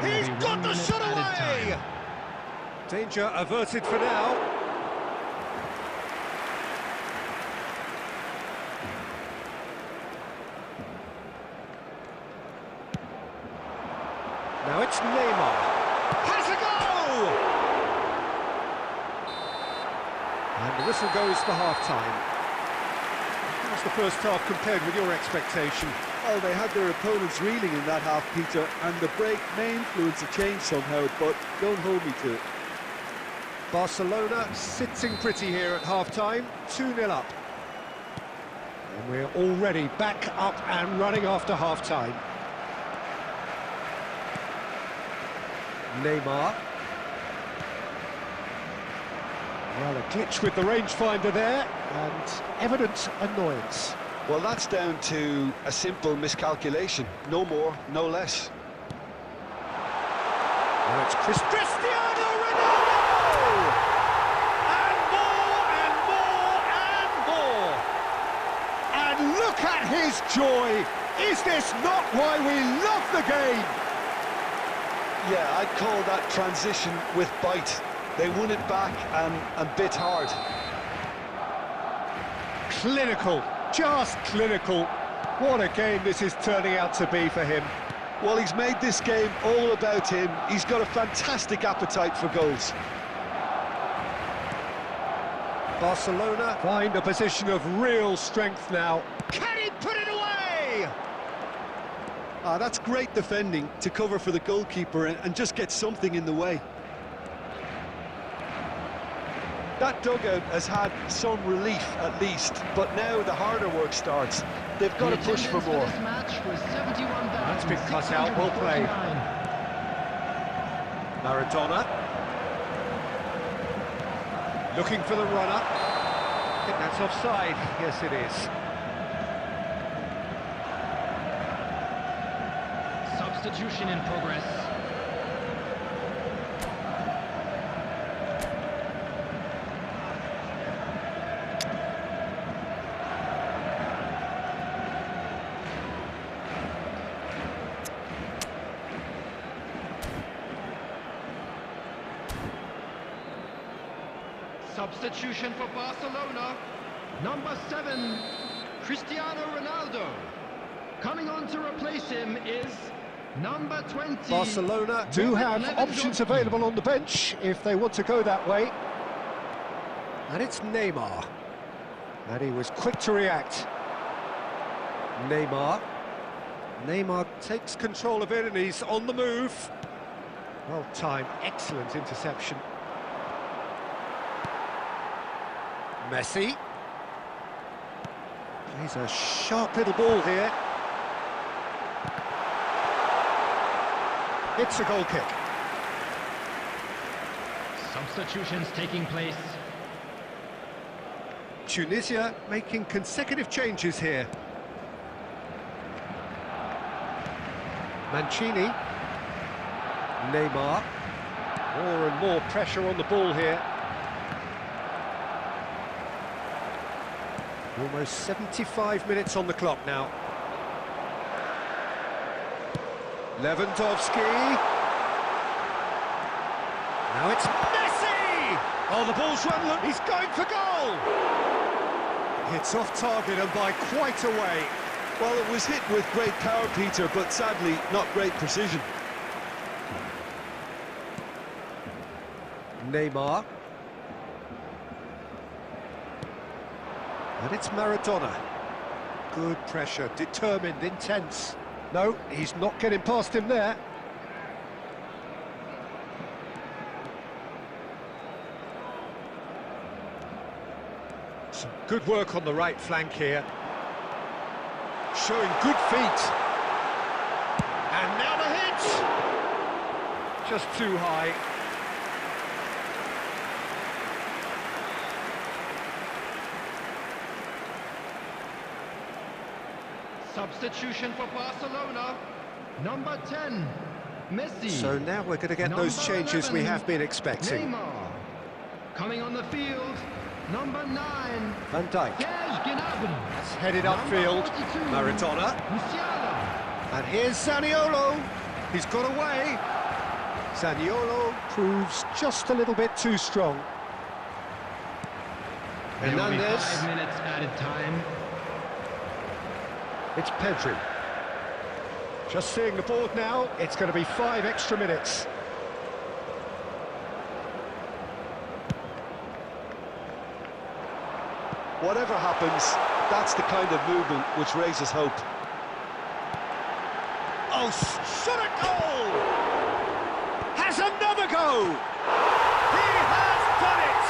Speaker 1: He's got the shot away! Danger averted for now. Now it's Neymar. Has a go! And the whistle goes for half-time. How's the first half compared with your expectation?
Speaker 2: Well, they had their opponents reeling in that half, Peter, and the break may influence a change somehow, but don't hold me to it.
Speaker 1: Barcelona sitting pretty here at half-time, 2-0 up. And we're already back up and running after half-time. Neymar. Well, a glitch with the rangefinder there, and evident annoyance.
Speaker 2: Well, that's down to a simple miscalculation. No more, no less.
Speaker 1: Now it's Cristiano Ronaldo! And more, and more, and more! And look at his joy! Is this not why we love the game?
Speaker 2: Yeah, I'd call that transition with bite. They won it back and bit hard.
Speaker 1: Clinical, just clinical. What a game this is turning out to be for him.
Speaker 2: Well, he's made this game all about him. He's got a fantastic appetite for goals.
Speaker 1: Barcelona find a position of real strength now. Can he put it away?
Speaker 2: That's great defending to cover for the goalkeeper and just get something in the way. That dugout has had some relief at least, but now the harder work starts. They've got to push for more.
Speaker 1: That's been cut out, well played. Maradona. Looking for the runner. I think that's offside. Yes, it is.
Speaker 3: Substitution in progress. Substitution for Barcelona. Number 7, Cristiano Ronaldo. Coming on to replace him is number 20.
Speaker 1: Barcelona do have options available on the bench if they want to go that way. And it's Neymar. And he was quick to react. Neymar. Neymar takes control of it and he's on the move. Well timed, excellent interception. Messi. Plays a sharp little ball here. It's a goal kick.
Speaker 3: Substitutions taking place.
Speaker 1: Tunisia making consecutive changes here. Mancini. Neymar. More and more pressure on the ball here. Almost 75 minutes on the clock now. Lewandowski. Now it's Messi! Oh, the ball's run, look, he's going for goal! It's off target and by quite a way.
Speaker 2: Well, it was hit with great power, Peter, but sadly, not great precision.
Speaker 1: Neymar. And it's Maradona. Good pressure, determined, intense. No, he's not getting past him there. Some good work on the right flank here. Showing good feet. And now the hit! Just too high.
Speaker 3: Substitution for Barcelona. Number 10, Messi.
Speaker 1: So now we're going to get those changes 11, we have been expecting.
Speaker 3: Neymar. Coming on the field, number 9,
Speaker 1: Van Dijk. It's headed upfield. Maradona. And here's Zaniolo. He's got away. Zaniolo proves just a little bit too strong. Hernandez.
Speaker 3: 5 minutes added time.
Speaker 1: It's Pedri. Just seeing the board now, it's going to be 5 extra minutes.
Speaker 2: Whatever happens, that's the kind of movement which raises hope.
Speaker 1: Oh, shot a goal! Has another go! He has done it!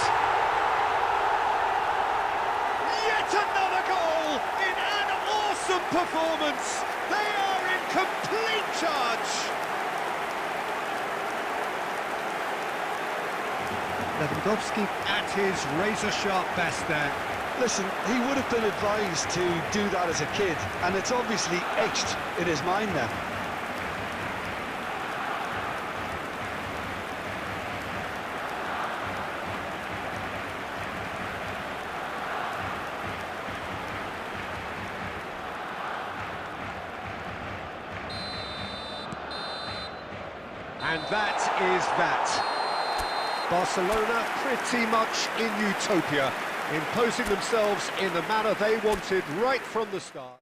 Speaker 1: Yet another goal in an awesome performance! They are in complete charge! Lewandowski at his razor-sharp best there.
Speaker 2: Listen, he would have been advised to do that as a kid, and it's obviously etched in his mind now.
Speaker 1: And that is that. Barcelona pretty much in utopia, imposing themselves in the manner they wanted right from the start.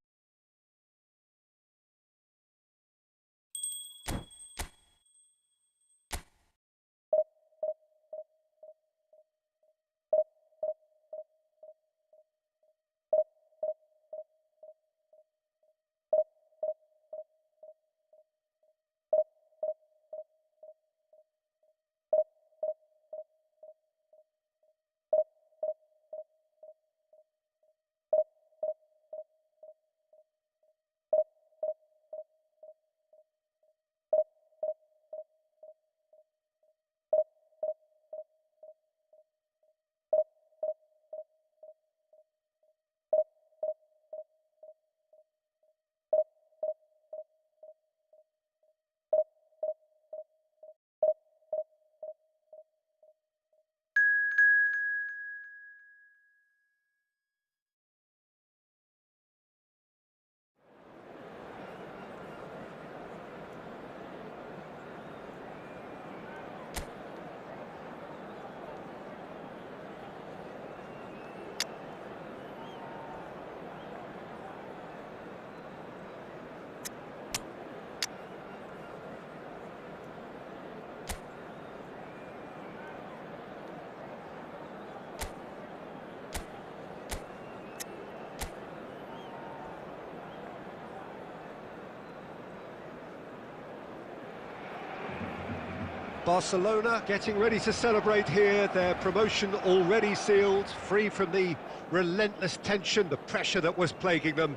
Speaker 1: Barcelona getting ready to celebrate here, their promotion already sealed, free from the relentless tension, the pressure that was plaguing them.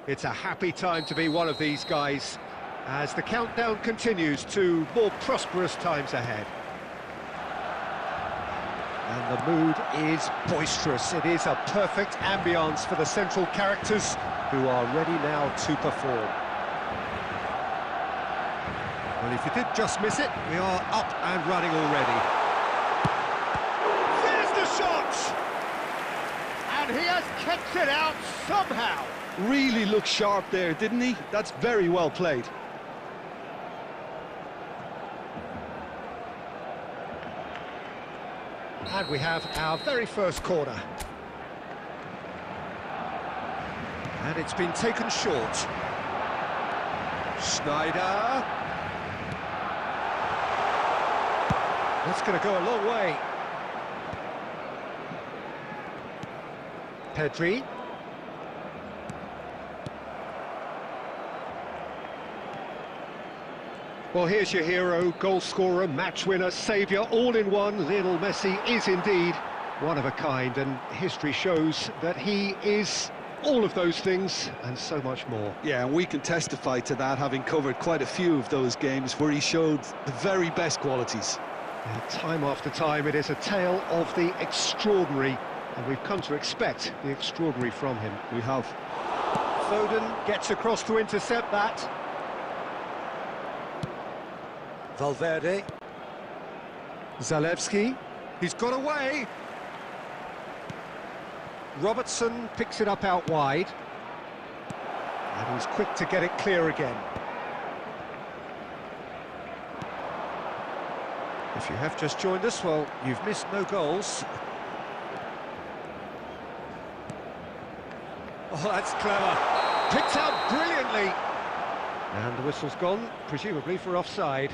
Speaker 1: It's a happy time to be one of these guys as the countdown continues to more prosperous times ahead. And the mood is boisterous. It is a perfect ambience for the central characters who are ready now to perform. Well, if you did just miss it, we are up and running already. There's the shot! And he has kicked it out somehow.
Speaker 2: Really looked sharp there, didn't he? That's very well played.
Speaker 1: And we have our very first corner. And it's been taken short. Schneider. That's going to go a long way. Pedri. Well, here's your hero, goal scorer, match winner, saviour, all in one. Lionel Messi is indeed one of a kind, and history shows that he is all of those things and so much more.
Speaker 2: Yeah, and we can testify to that, having covered quite a few of those games where he showed the very best qualities.
Speaker 1: And time after time, it is a tale of the extraordinary, and we've come to expect the extraordinary from him.
Speaker 2: We have.
Speaker 1: Foden gets across to intercept that. Valverde. Zalewski. He's got away. Robertson picks it up out wide. And he's quick to get it clear again. If you have just joined us, well, you've missed no goals. Oh, that's clever. Picked out brilliantly. And the whistle's gone, presumably for offside.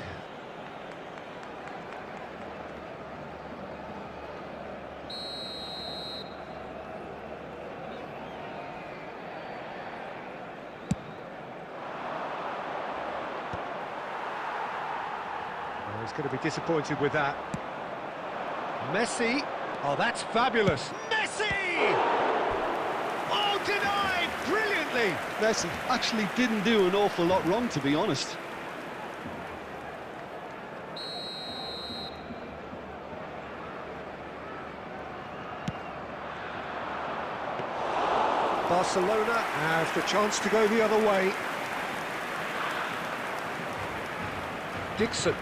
Speaker 1: He's going to be disappointed with that. Messi. Oh, that's fabulous. Messi! Oh, denied brilliantly.
Speaker 2: Messi actually didn't do an awful lot wrong, to be honest.
Speaker 1: Barcelona have the chance to go the other way. Dixon.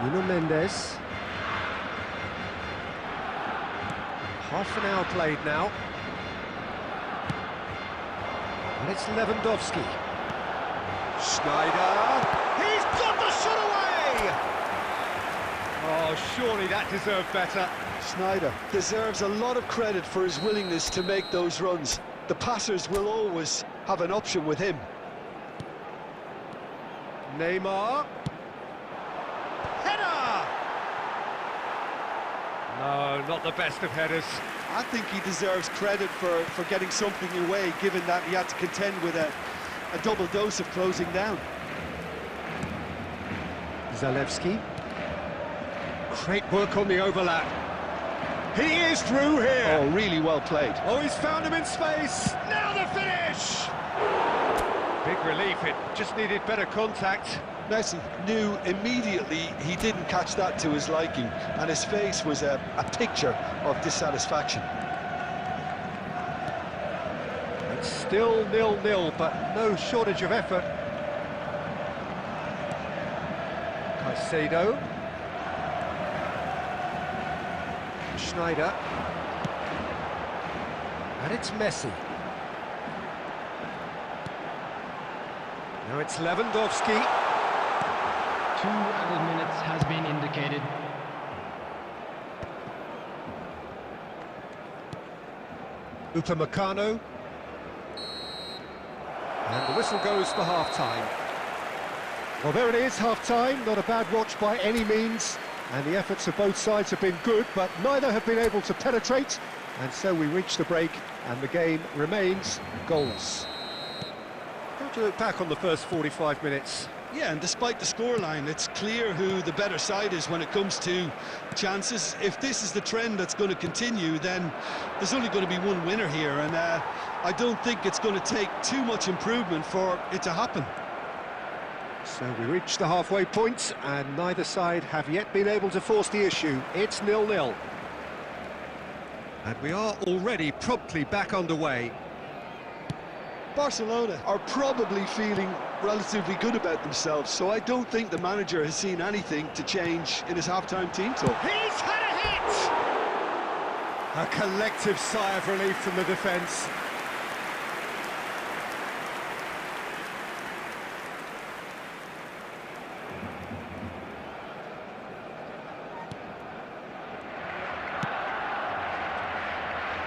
Speaker 1: Nuno Mendes. Half an hour played now. And it's Lewandowski. Schneider. He's got the shot away! Oh, surely that deserved better.
Speaker 2: Schneider deserves a lot of credit for his willingness to make those runs. The passers will always have an option with him.
Speaker 1: Neymar. Header! No, not the best of headers.
Speaker 2: I think he deserves credit for getting something away, given that he had to contend with a double dose of closing down.
Speaker 1: Zalewski. Great work on the overlap. He is through here.
Speaker 2: Oh, really well played.
Speaker 1: Oh, he's found him in space. Now the finish. Big relief. It just needed better contact.
Speaker 2: Messi knew immediately he didn't catch that to his liking, and his face was a picture of dissatisfaction.
Speaker 1: It's still 0-0, but no shortage of effort. Caicedo. Schneider. And it's Messi. Now it's Lewandowski.
Speaker 3: 2 added minutes has been indicated.
Speaker 1: Upamecano. And the whistle goes for half-time. Well, there it is, half-time. Not a bad watch by any means. And the efforts of both sides have been good, but neither have been able to penetrate. And so we reach the break, and the game remains goalless. How do you look back on the first 45 minutes?
Speaker 2: Yeah, and despite the scoreline, it's clear who the better side is when it comes to chances. If this is the trend that's going to continue, then there's only going to be one winner here, and I don't think it's going to take too much improvement for it to happen.
Speaker 1: So we reach the halfway point, and neither side have yet been able to force the issue. It's 0-0. And we are already promptly back underway.
Speaker 2: Barcelona are probably feeling relatively good about themselves, so I don't think the manager has seen anything to change in his half-time team talk.
Speaker 1: He's had a hit! A collective sigh of relief from the defence.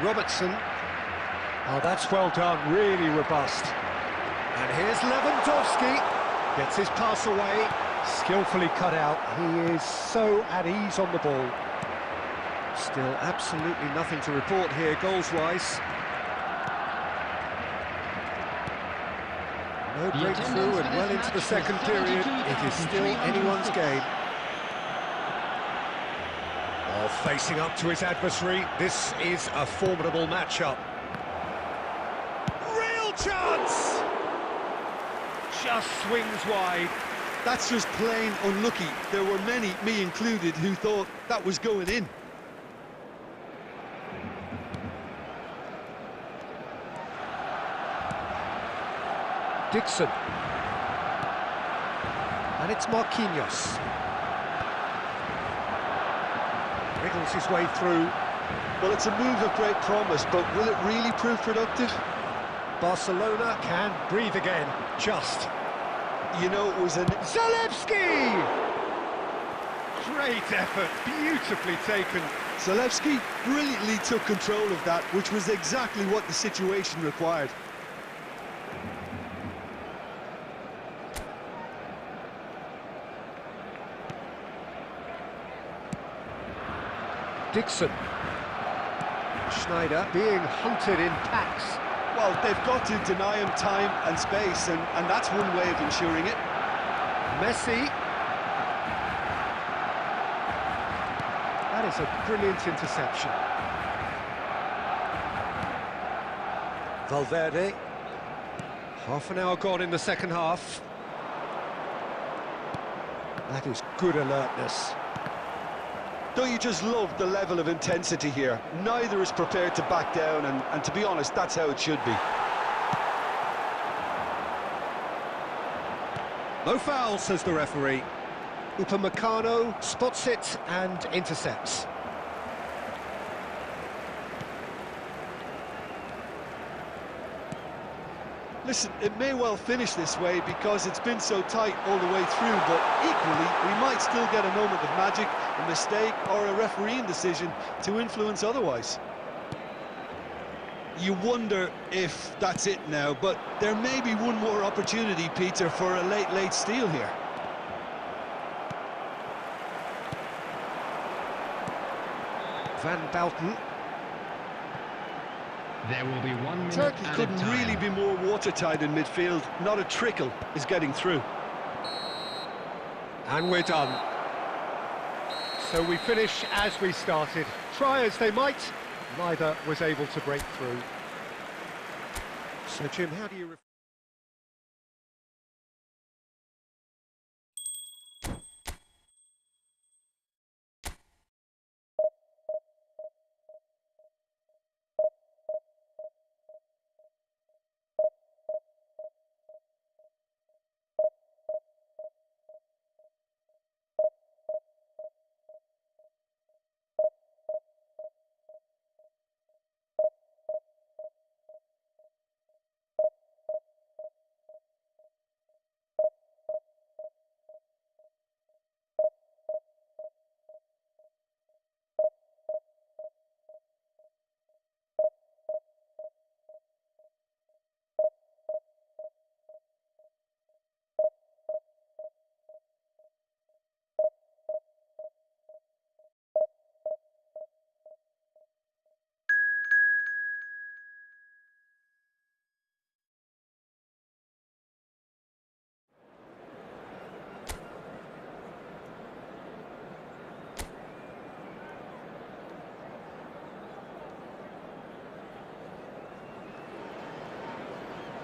Speaker 1: Robertson. Oh, that's well done, really robust. And here's Lewandowski. Gets his pass away, skillfully cut out. He is so at ease on the ball. Still absolutely nothing to report here, goals-wise. No breakthrough, and well into the second period, it is still anyone's game. Oh, facing up to his adversary, this is a formidable matchup. Real chance! Just swings wide.
Speaker 2: That's just plain unlucky. There were many, me included, who thought that was going in.
Speaker 1: Dixon. And it's Marquinhos. Wriggles his way through.
Speaker 2: Well, it's a move of great promise, but will it really prove productive?
Speaker 1: Barcelona can breathe again, just.
Speaker 2: You know, it was an...
Speaker 1: Zalewski! Great effort, beautifully taken.
Speaker 2: Zalewski brilliantly took control of that, which was exactly what the situation required.
Speaker 1: Dixon. Schneider being hunted in packs.
Speaker 2: Well, they've got to deny him time and space, and that's one way of ensuring it.
Speaker 1: Messi. That is a brilliant interception. Valverde. Half an hour gone in the second half. That is good alertness.
Speaker 2: Don't you just love the level of intensity here? Neither is prepared to back down, and to be honest, that's how it should be.
Speaker 1: No foul, says the referee. Upamecano spots it and intercepts.
Speaker 2: Listen, it may well finish this way because it's been so tight all the way through, but equally, we might still get a moment of magic, a mistake, or a refereeing decision to influence otherwise. You wonder if that's it now, but there may be one more opportunity, Peter, for a late steal here.
Speaker 1: Van Bouten.
Speaker 3: There will be 1 minute
Speaker 2: Turkey
Speaker 3: added
Speaker 2: couldn't
Speaker 3: time.
Speaker 2: really be more watertight in midfield. Not a trickle is getting through.
Speaker 1: And we're done. So we finish as we started. Try as they might, neither was able to break through. So Jim, how do you...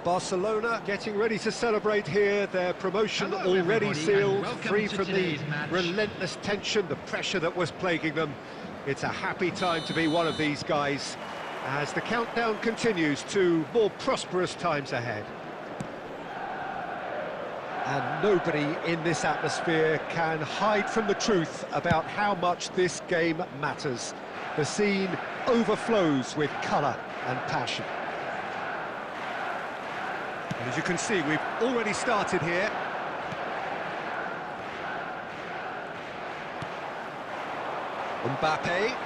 Speaker 1: Barcelona getting ready to celebrate here, their promotion
Speaker 3: Hello,
Speaker 1: already
Speaker 3: everybody,
Speaker 1: sealed,
Speaker 3: and welcome
Speaker 1: free
Speaker 3: to
Speaker 1: from the
Speaker 3: today's match.
Speaker 1: relentless tension, the pressure that was plaguing them. It's a happy time to be one of these guys as the countdown continues to more prosperous times ahead. And nobody in this atmosphere can hide from the truth about how much this game matters. The scene overflows with colour and passion. And as you can see, we've already started here. Mbappe.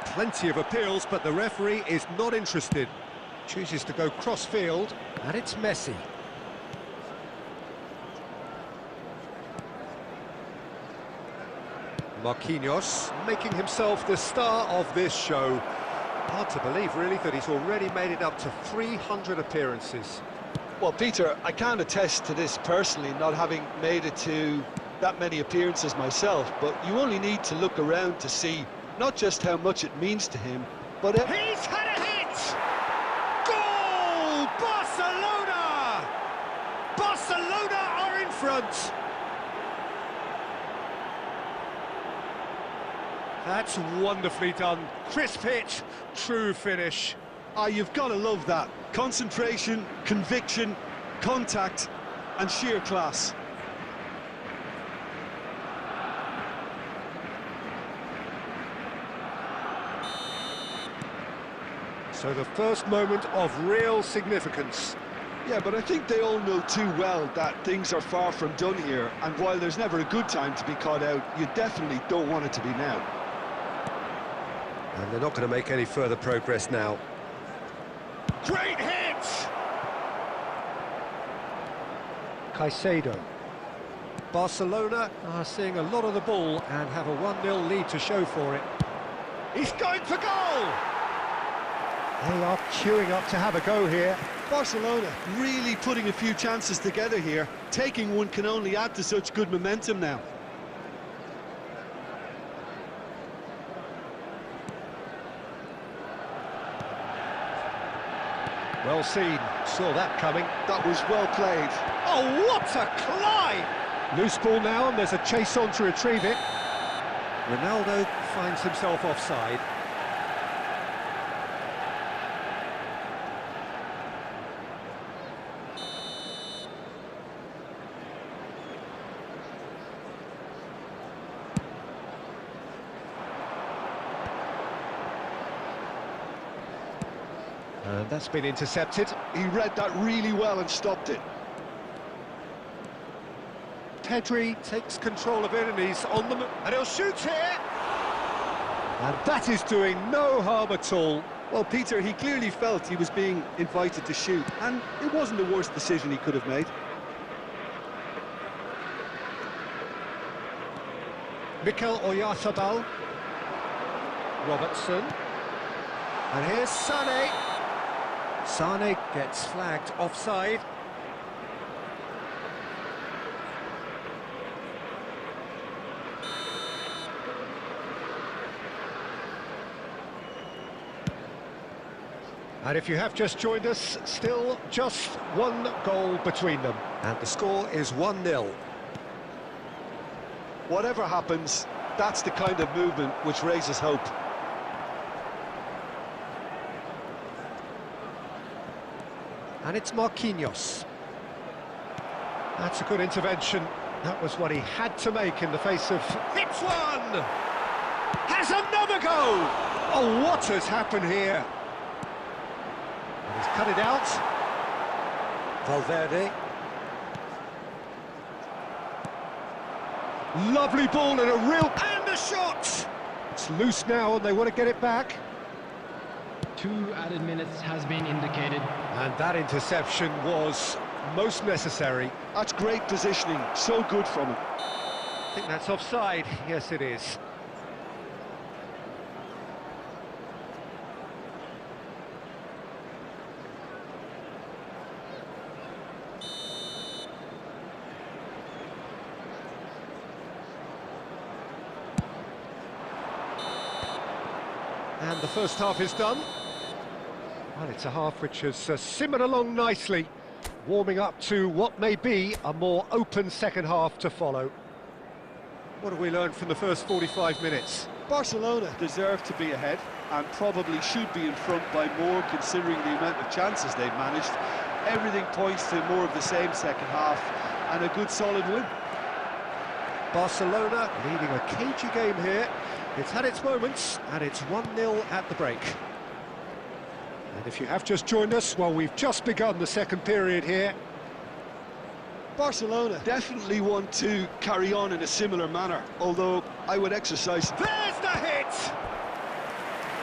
Speaker 1: Plenty of appeals, but the referee is not interested. Chooses to go cross-field, and it's Messi. Marquinhos making himself the star of this show. Hard to believe, really, that he's already made it up to 300 appearances.
Speaker 2: Well, Peter, I can't attest to this personally, not having made it to that many appearances myself, but you only need to look around to see not just how much it means to him, but...
Speaker 1: He's had a hit! Goal! Barcelona! Barcelona are in front! That's wonderfully done. Crisp hit, true finish.
Speaker 2: Ah, you've got to love that. Concentration, conviction, contact, and sheer class.
Speaker 1: So the first moment of real significance.
Speaker 2: Yeah, but I think they all know too well that things are far from done here, and while there's never a good time to be caught out, you definitely don't want it to be now.
Speaker 1: And they're not going to make any further progress now. Great hit! Caicedo. Barcelona are seeing a lot of the ball and have a 1-0 lead to show for it. He's going for goal! They are queuing up to have a go here.
Speaker 2: Barcelona really putting a few chances together here. Taking one can only add to such good momentum now.
Speaker 1: Well seen, saw that coming.
Speaker 2: That was well played.
Speaker 1: Oh, what a climb! Loose ball now, and there's a chase on to retrieve it. Ronaldo finds himself offside. And that's been intercepted.
Speaker 2: He read that really well and stopped it.
Speaker 1: Pedri takes control of it and he's on the move. And he'll shoot here! And that is doing no harm at all.
Speaker 2: Well, Peter, he clearly felt he was being invited to shoot, and it wasn't the worst decision he could have made.
Speaker 1: Mikel Oyarzabal. Robertson. And here's Sané. Sané gets flagged offside. And if you have just joined us, still just one goal between them. And the score is 1-0.
Speaker 2: Whatever happens, that's the kind of movement which raises hope.
Speaker 1: And it's Marquinhos. That's a good intervention. That was what he had to make in the face of... Hits one! Has another go! Oh, what has happened here? And he's cut it out. Valverde. Lovely ball and a real... And a shot! It's loose now and they want to get it back.
Speaker 3: 2 added minutes has been indicated.
Speaker 1: And that interception was most necessary.
Speaker 2: That's great positioning, so good from him.
Speaker 1: I think that's offside. Yes, it is. And the first half is done. Well, it's a half which has simmered along nicely, warming up to what may be a more open second half to follow. What have we learned from the first 45 minutes?
Speaker 2: Barcelona deserve to be ahead and probably should be in front by more considering the amount of chances they've managed. Everything points to more of the same second half and a good solid win.
Speaker 1: Barcelona leading a cagey game here. It's had its moments and it's 1-0 at the break. And if you have just joined us, well, we've just begun the second period here.
Speaker 2: Barcelona definitely want to carry on in a similar manner, although I would exercise...
Speaker 1: There's the hit!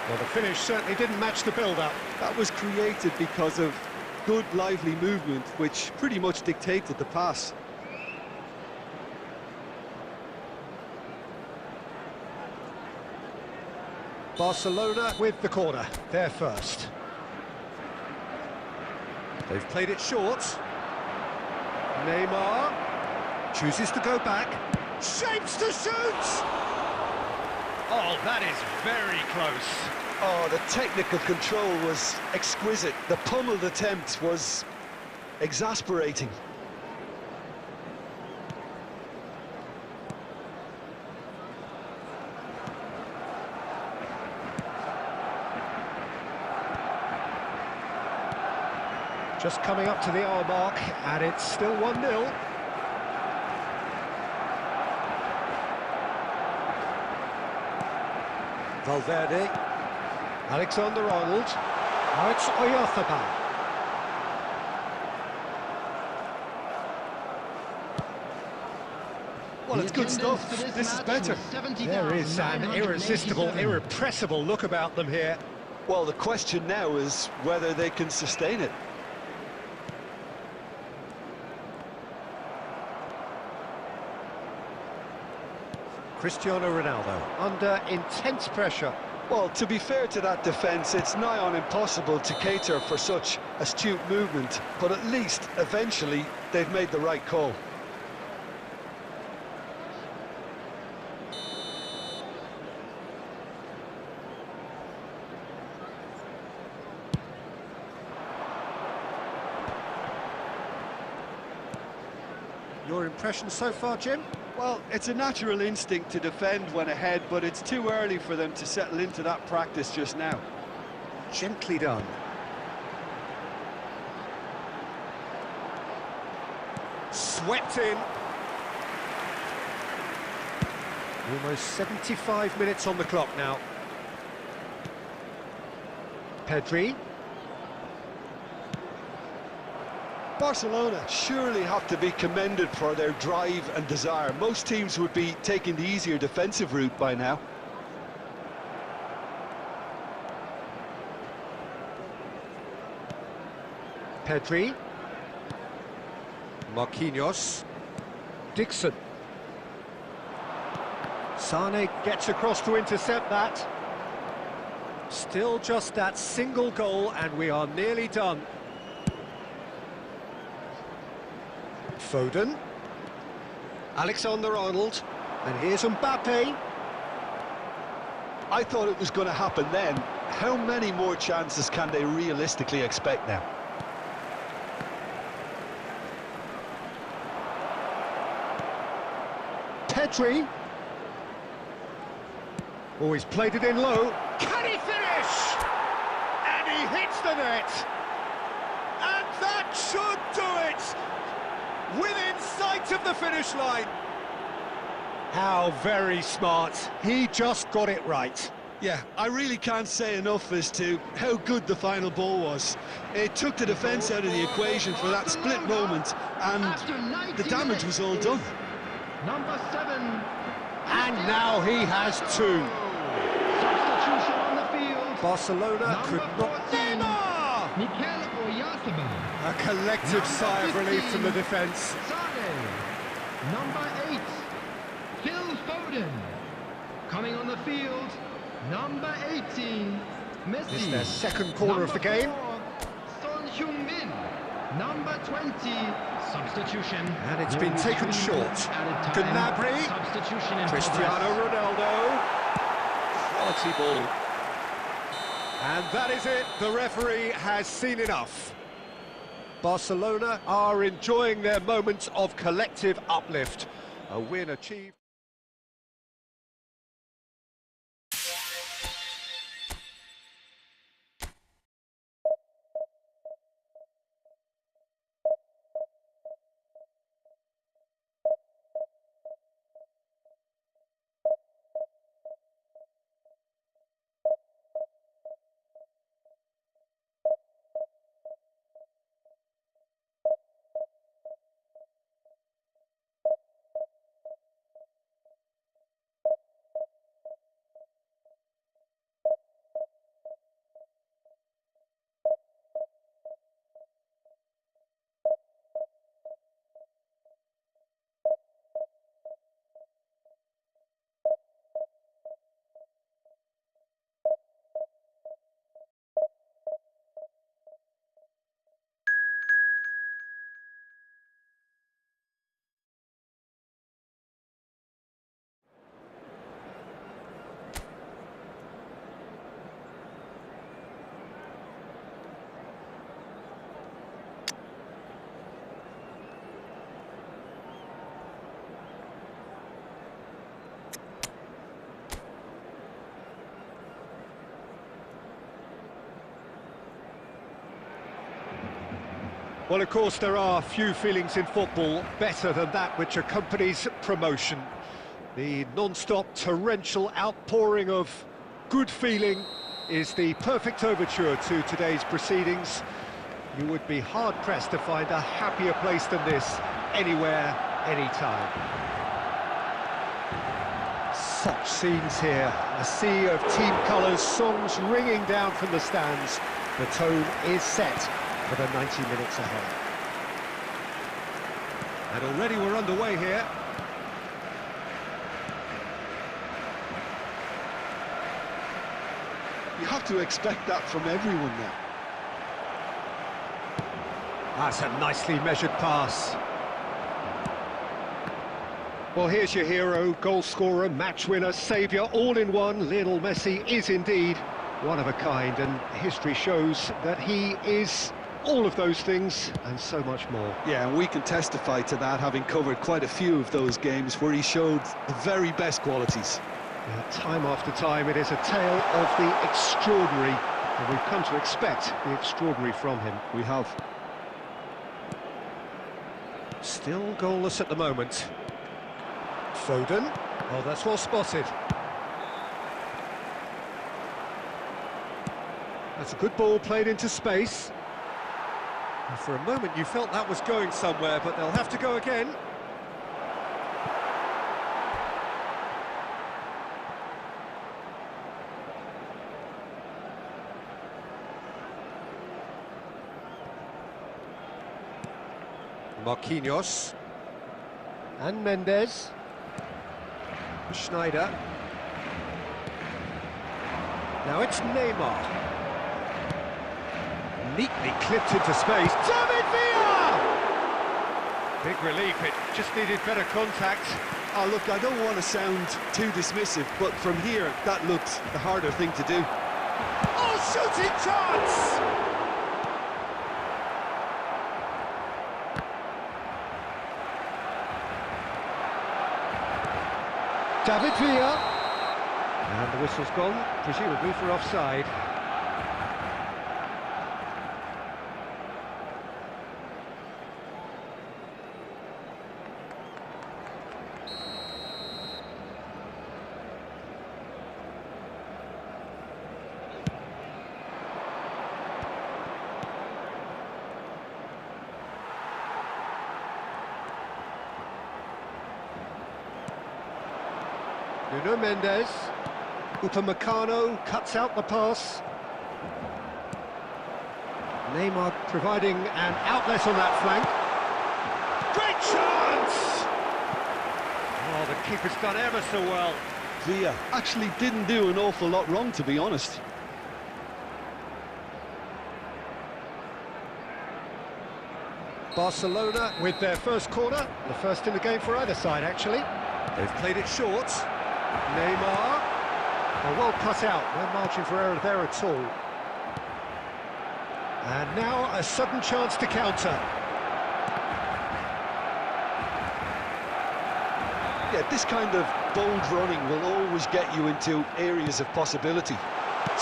Speaker 1: Well, the finish certainly didn't match the build-up.
Speaker 2: That was created because of good, lively movement, which pretty much dictated the pass.
Speaker 1: Barcelona with the corner, they're first. They've played it short. Neymar chooses to go back. Shapes to shoot! Oh, that is very close.
Speaker 2: Oh, the technical control was exquisite. The pummeled attempt was exasperating.
Speaker 1: Just coming up to the hour mark, and it's still 1-0. Valverde. Alexander-Arnold. Now it's Oyarzabal.
Speaker 2: Well, it's good stuff. This is better.
Speaker 1: There is an irresistible, irrepressible look about them here.
Speaker 2: Well, the question now is whether they can sustain it.
Speaker 1: Cristiano Ronaldo under intense pressure.
Speaker 2: Well, to be fair to that defence, it's nigh on impossible to cater for such astute movement, but at least, eventually, they've made the right call.
Speaker 1: Your impression so far, Jim?
Speaker 2: Well, it's a natural instinct to defend when ahead, but it's too early for them to settle into that practice just now.
Speaker 1: Gently done. Swept in. Almost 75 minutes on the clock now. Pedri.
Speaker 2: Barcelona surely have to be commended for their drive and desire. Most teams would be taking the easier defensive route by now.
Speaker 1: Pedri. Marquinhos. Dixon. Sane gets across to intercept that. Still just that single goal and we are nearly done. Foden. Alexander-Arnold. And here's Mbappe.
Speaker 2: I thought it was going to happen then. How many more chances can they realistically expect now?
Speaker 1: Pedri. Oh, he's played it in low. Can he finish? And he hits the net. And that should do it. Within sight of the finish line. How very smart. He just got it right.
Speaker 2: Yeah, I really can't say enough as to how good the final ball was. It took the defence out of the equation for that split moment, and the damage was all done.
Speaker 3: Number 7.
Speaker 1: And now he has two.
Speaker 3: Substitution on the field.
Speaker 1: Barcelona could not... Neymar!
Speaker 3: Mikel Oyarzabal.
Speaker 1: A collective sigh of relief from the defence.
Speaker 3: Sane. Number 8. Phil Foden. Coming on the field, number 18. Messi.
Speaker 1: It's their second corner of the game.
Speaker 3: 4, Son Heung-min. Number 20. Substitution.
Speaker 1: And it's been taken short. Gnabry.
Speaker 3: Substitution in
Speaker 1: Cristiano Ronaldo. Quality ball. And that is it. The referee has seen enough. Barcelona are enjoying their moments of collective uplift. A win achieved. Well, of course, there are few feelings in football better than that which accompanies promotion. The non-stop torrential outpouring of good feeling is the perfect overture to today's proceedings. You would be hard-pressed to find a happier place than this, anywhere, anytime. Such scenes here, a sea of team colours, songs ringing down from the stands. The tone is set for the 90 minutes ahead. And already we're underway here.
Speaker 2: You have to expect that from everyone now.
Speaker 1: That's a nicely measured pass. Well, here's your hero, goal scorer, match winner, saviour, all in one. Lionel Messi is indeed one of a kind, and history shows that he is all of those things and so much more.
Speaker 2: Yeah, and we can testify to that, having covered quite a few of those games where he showed the very best qualities.
Speaker 1: Yeah, time after time, it is a tale of the extraordinary, and we've come to expect the extraordinary from him.
Speaker 2: We have.
Speaker 1: Still goalless at the moment. Foden. Oh, that's well spotted. That's a good ball played into space. And for a moment you felt that was going somewhere, but they'll have to go again. Marquinhos. And Mendes. Schneider. Now it's Neymar. Neatly clipped into space. David Villa! Big relief, it just needed better contact.
Speaker 2: Oh, look, I don't want to sound too dismissive, but from here, that looked the harder thing to do.
Speaker 1: Oh, shooting chance! David Villa. And the whistle's gone, presumably for offside. Nuno Mendes. Upamecano cuts out the pass. Neymar providing an outlet on that flank. Great chance! Oh, the keeper's done ever so well.
Speaker 2: Villa actually didn't do an awful lot wrong, to be honest.
Speaker 1: Barcelona with their first corner, the first in the game for either side, actually. They've played it short. Neymar. Oh, well cut out, no margin for error there at all. And now a sudden chance to counter.
Speaker 2: Yeah, this kind of bold running will always get you into areas of possibility.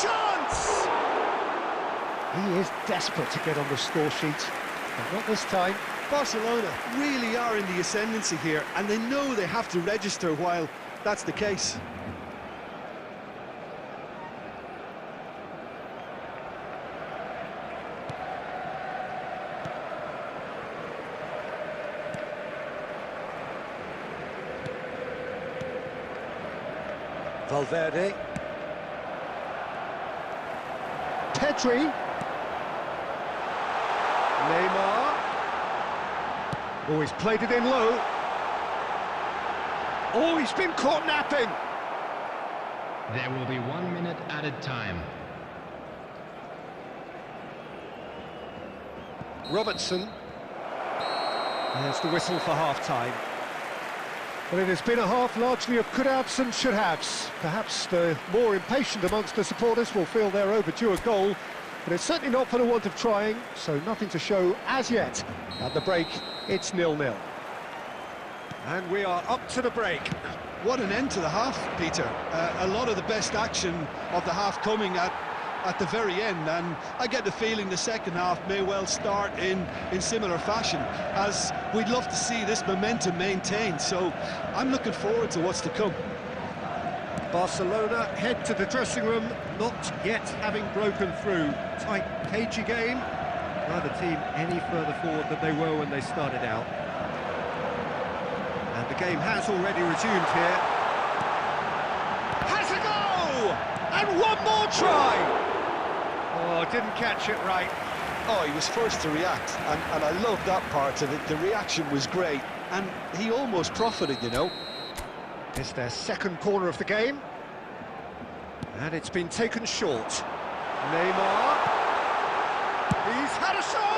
Speaker 1: Chance! He is desperate to get on the score sheet, but not this time.
Speaker 2: Barcelona really are in the ascendancy here, and they know they have to register while that's the case.
Speaker 1: Valverde. Pedri. Neymar. Oh, he's played it in low. Oh, he's been caught napping.
Speaker 3: There will be 1 minute added time.
Speaker 1: Robertson. There's the whistle for half-time. Well, it has been a half largely of could-haves and should-haves. Perhaps the more impatient amongst the supporters will feel they're overdue a goal, but it's certainly not for the want of trying, so nothing to show as yet. At the break, it's 0-0. And we are up to the break.
Speaker 2: What an end to the half, Peter. A lot of the best action of the half coming at the very end, and I get the feeling the second half may well start in similar fashion, as we'd love to see this momentum maintained, so I'm looking forward to what's to come.
Speaker 1: Barcelona head to the dressing room, not yet having broken through. Tight, cagey game. Neither team any further forward than they were when they started out. And the game has already resumed here. Has a go! And one more try! Oh, didn't catch it right.
Speaker 2: Oh, he was first to react, and I love that part of it. The reaction was great, and he almost profited, you know.
Speaker 1: It's their second corner of the game. And it's been taken short. Neymar. He's had a shot!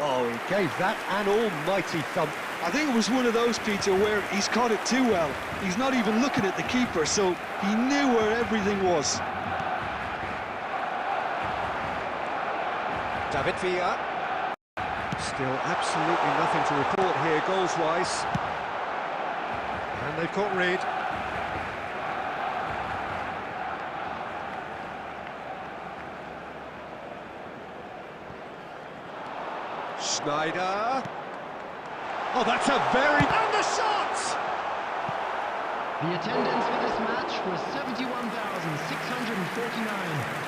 Speaker 1: Oh, he gave that an almighty thump.
Speaker 2: I think it was one of those, Peter, where he's caught it too well. He's not even looking at the keeper, so he knew where everything was.
Speaker 1: David Villa. Still absolutely nothing to report here goals-wise. And they've caught Reed. Schneider. Oh, that's a very... And the shot!
Speaker 3: The attendance for this match was 71,649.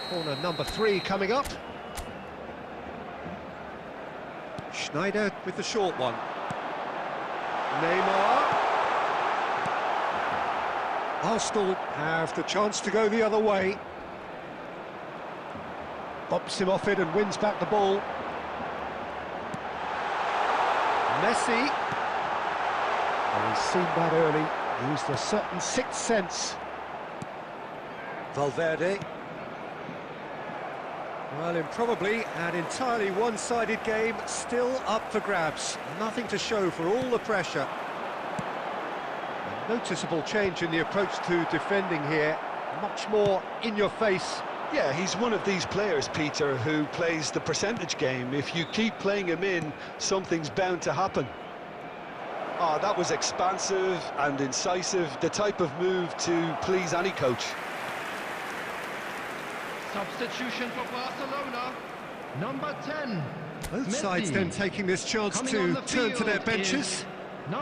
Speaker 1: Corner number 3 coming up. Schneider with the short one. Neymar. Arsenal have the chance to go the other way. Bops him off it and wins back the ball. Messi. Well, he's seen that early. Used a certain sixth sense. Valverde. Well, improbably an entirely one-sided game, still up for grabs. Nothing to show for all the pressure. A noticeable change in the approach to defending here. Much more in your face.
Speaker 2: Yeah, he's one of these players, Peter, who plays the percentage game. If you keep playing him in, something's bound to happen. Oh, that was expansive and incisive, the type of move to please any coach.
Speaker 3: Substitution for Barcelona, number 10.
Speaker 1: Both
Speaker 3: Messi.
Speaker 1: sides then taking this chance
Speaker 3: Coming
Speaker 1: to
Speaker 3: on the
Speaker 1: turn to their
Speaker 3: field
Speaker 1: benches.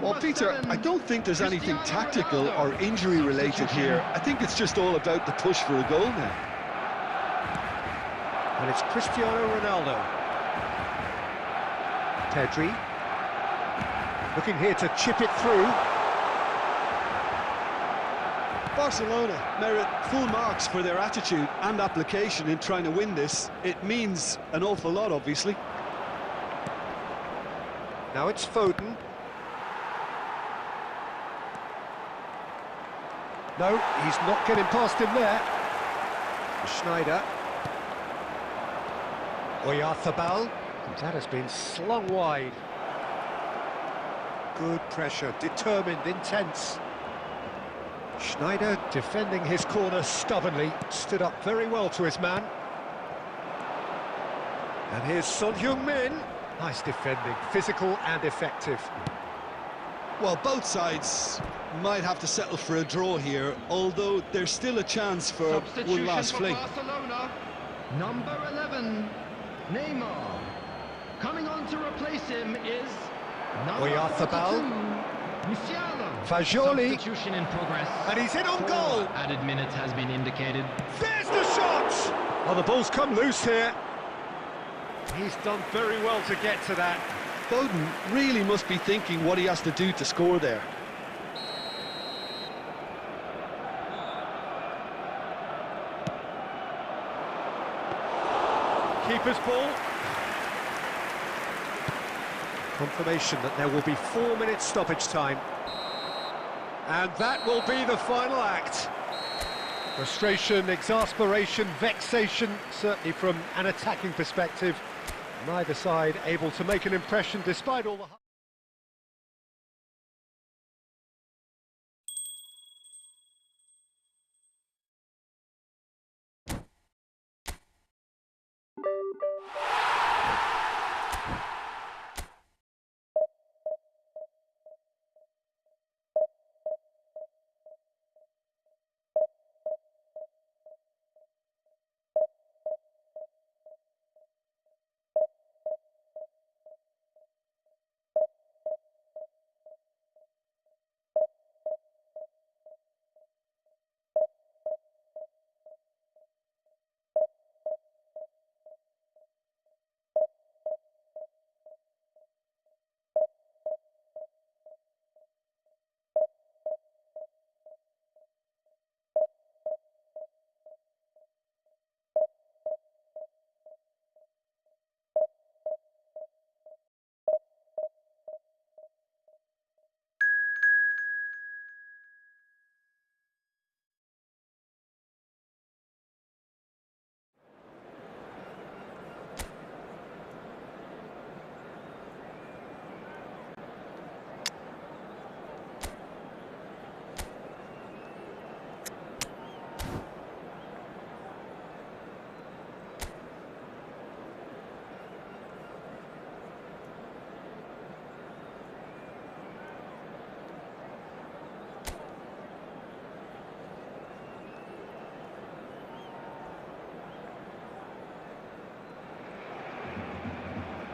Speaker 2: Well, Peter,
Speaker 3: 7,
Speaker 2: I don't think there's anything
Speaker 3: Cristiano
Speaker 2: tactical
Speaker 3: Ronaldo.
Speaker 2: or injury-related
Speaker 3: Substitution.
Speaker 2: here. I think it's just all about the push for a goal now.
Speaker 1: And it's Cristiano Ronaldo. Pedri. Looking here to chip it through.
Speaker 2: Barcelona merit full marks for their attitude and application in trying to win this. It means an awful lot, obviously.
Speaker 1: Now it's Foden. No, he's not getting past him there. Schneider. Oyarzabal. That has been slung wide. Good pressure, determined, intense. Schneider defending his corner stubbornly, stood up very well to his man. And here's Son Heung-min. Nice defending, physical and effective.
Speaker 2: Well, both sides might have to settle for a draw here, although there's still a chance for one
Speaker 3: Substitution
Speaker 2: last
Speaker 3: for
Speaker 2: fling.
Speaker 3: Barcelona, number 11, Neymar. Coming on to replace him is number
Speaker 1: Oyarzabal.
Speaker 3: 42, Musiala.
Speaker 1: Fagioli.
Speaker 3: Substitution in progress.
Speaker 1: And he's in on goal.
Speaker 3: Added minutes has been indicated.
Speaker 1: There's the shot! Oh, the ball's come loose here. He's done very well to get to that.
Speaker 2: Foden really must be thinking what he has to do to score there.
Speaker 1: Keeper's ball. Confirmation that there will be 4 minutes stoppage time. And that will be the final act. Frustration, exasperation, vexation, certainly from an attacking perspective. Neither side able to make an impression despite all the...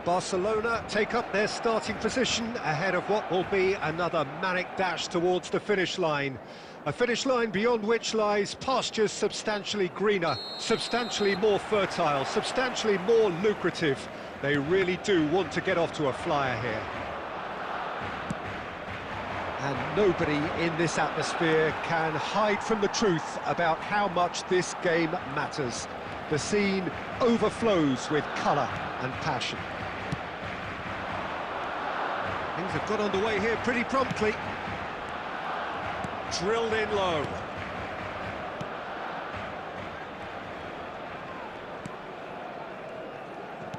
Speaker 1: Barcelona take up their starting position ahead of what will be another manic dash towards the finish line. A finish line beyond which lies pastures substantially greener, substantially more fertile, substantially more lucrative. They really do want to get off to a flyer here. And nobody in this atmosphere can hide from the truth about how much this game matters. The scene overflows with colour and passion. Things have got underway here pretty promptly. Drilled in low.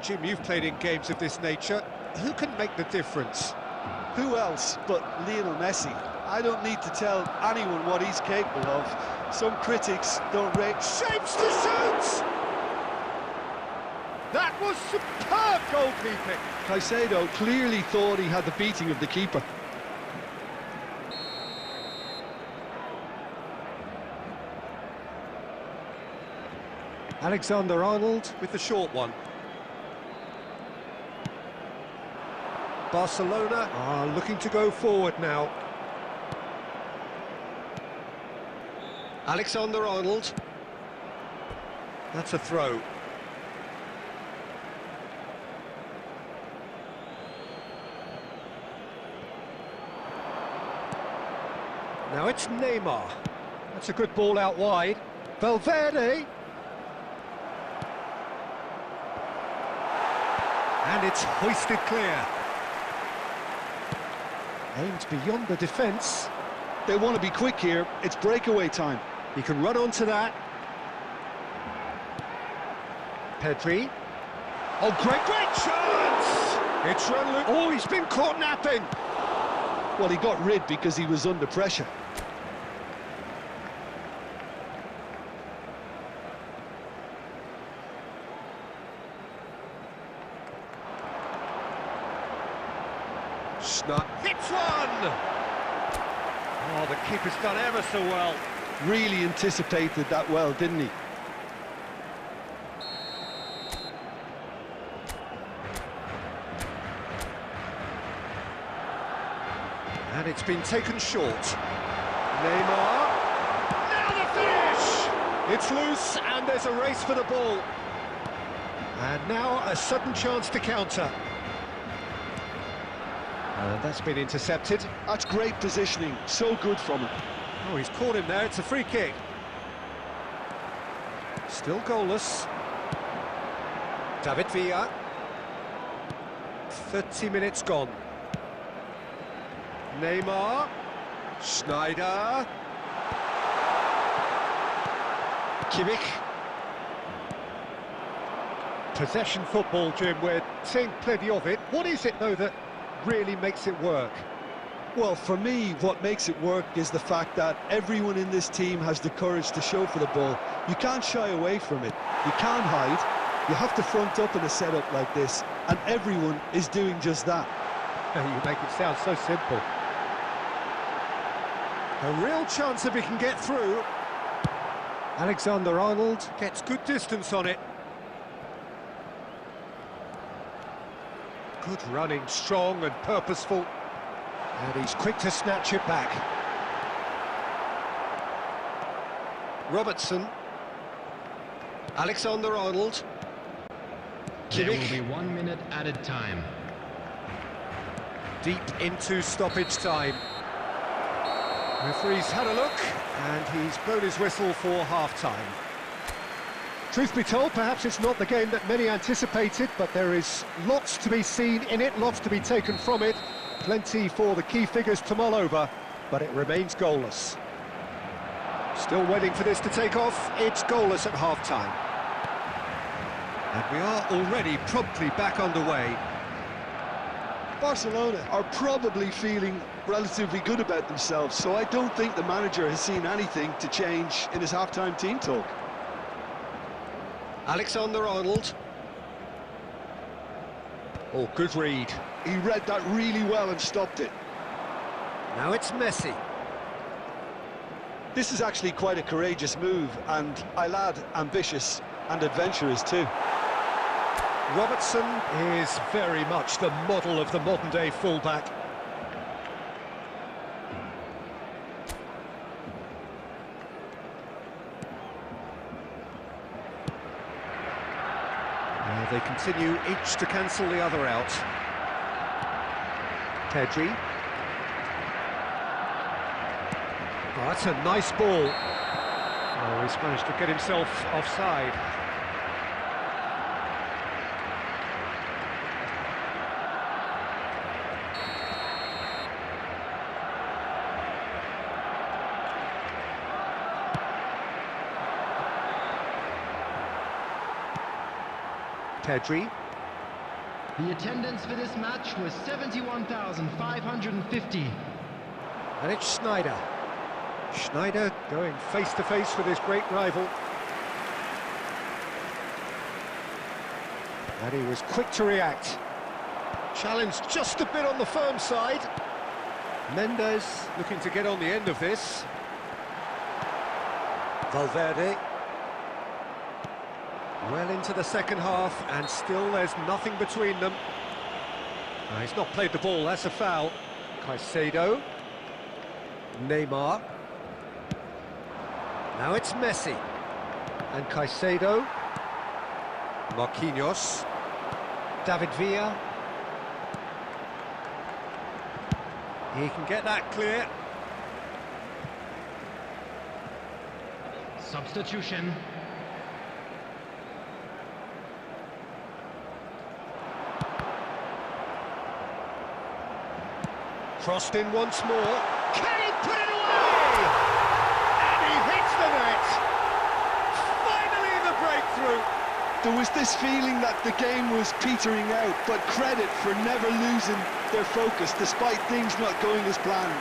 Speaker 1: Jim, you've played in games of this nature. Who can make the difference?
Speaker 2: Who else but Lionel Messi? I don't need to tell anyone what he's capable of. Some critics don't rate...
Speaker 1: Shapes to shoot! That was superb goalkeeping!
Speaker 2: Caicedo clearly thought he had the beating of the keeper.
Speaker 1: Alexander-Arnold with the short one. Barcelona are looking to go forward now. Alexander-Arnold. That's a throw. Now it's Neymar. That's a good ball out wide. Valverde. And it's hoisted clear. Aimed beyond the defence.
Speaker 2: They want to be quick here. It's breakaway time.
Speaker 1: He can run onto that. Pedri. Oh, great chance! It's run loose. Oh, he's been caught napping.
Speaker 2: Well, he got rid because he was under pressure.
Speaker 1: Snap. Hits one! Oh, the keeper's done ever so well.
Speaker 2: Really anticipated that well, didn't he?
Speaker 1: And it's been taken short. Neymar. Now the finish! It's loose and there's a race for the ball. And now a sudden chance to counter. That's been intercepted.
Speaker 2: That's great positioning, so good from him.
Speaker 1: Oh, he's caught him there, it's a free kick. Still goalless. David Villa. 30 minutes gone. Neymar. Schneider. Kimmich. Possession football, Jim, we're seeing plenty of it. What is it, though, that really makes it work?
Speaker 2: Well, for me, what makes it work is the fact that everyone in this team has the courage to show for the ball. You can't shy away from it. You can't hide. You have to front up in a setup like this, and everyone is doing just that.
Speaker 1: You make it sound so simple. A real chance if he can get through. Alexander-Arnold gets good distance on it. Good running, strong and purposeful. And he's quick to snatch it back. Robertson. Alexander-Arnold.
Speaker 3: There will be 1 minute added time.
Speaker 1: Deep into stoppage time. Referee's had a look, and he's blown his whistle for half-time. Truth be told, perhaps it's not the game that many anticipated, but there is lots to be seen in it, lots to be taken from it. Plenty for the key figures to mull over, but it remains goalless. Still waiting for this to take off, it's goalless at half-time. And we are already promptly back underway.
Speaker 2: Barcelona are probably feeling relatively good about themselves, so I don't think the manager has seen anything to change in his half-time team talk.
Speaker 1: Alexander-Arnold. Oh, good read.
Speaker 2: He read that really well and stopped it.
Speaker 1: Now it's Messi.
Speaker 2: This is actually quite a courageous move, and I'll add ambitious and adventurous too.
Speaker 1: Robertson is very much the model of the modern-day fullback. They continue each to cancel the other out. Pedri. Oh, that's a nice ball. Oh, he's managed to get himself offside. Pedri.
Speaker 3: The attendance for this match was 71,550.
Speaker 1: And it's Schneider. Schneider going face-to-face with his great rival. And he was quick to react. Challenged just a bit on the firm side. Mendes looking to get on the end of this. Valverde. Well into the second half, and still there's nothing between them. He's not played the ball, that's a foul. Caicedo. Neymar. Now it's Messi. And Caicedo. Marquinhos. David Villa. He can get that clear.
Speaker 3: Substitution.
Speaker 1: Crossed in once more. Can he put it away? And he hits the net. Finally the breakthrough.
Speaker 2: There was this feeling that the game was petering out, but credit for never losing their focus despite things not going as planned.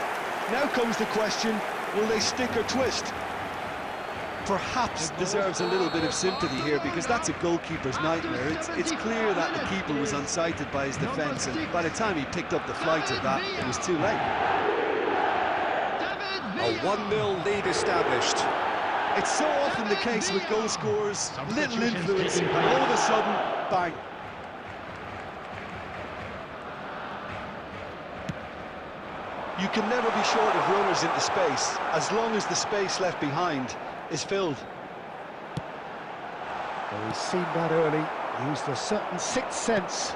Speaker 2: Now comes the question, will they stick or twist? Perhaps deserves a little bit of sympathy here, because that's a goalkeeper's nightmare. It's clear that the keeper was unsighted by his defence, and by the time he picked up the flight of that, it was too late.
Speaker 1: A 1-0 lead established.
Speaker 2: It's so often the case with goal scorers, little influence, and all of a sudden, bang. You can never be short of runners into space, as long as the space left behind is filled.
Speaker 1: Well, he's seen that early, used a certain sixth sense.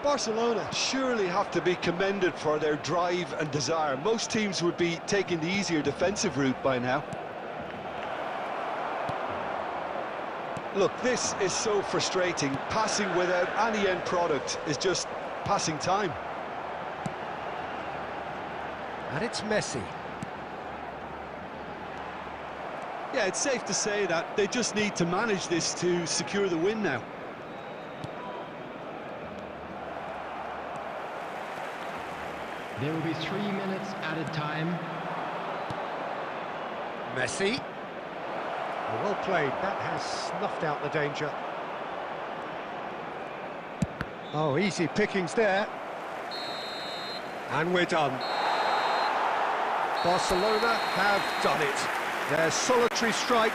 Speaker 2: Barcelona surely have to be commended for their drive and desire. Most teams would be taking the easier defensive route by now. Look, this is so frustrating. Passing without any end product is just passing time.
Speaker 1: And it's Messi.
Speaker 2: Yeah, it's safe to say that they just need to manage this to secure the win now.
Speaker 3: There will be 3 minutes added time.
Speaker 1: Messi. Well played, that has snuffed out the danger. Oh, easy pickings there. And we're done. Barcelona have done it. Their solitary strike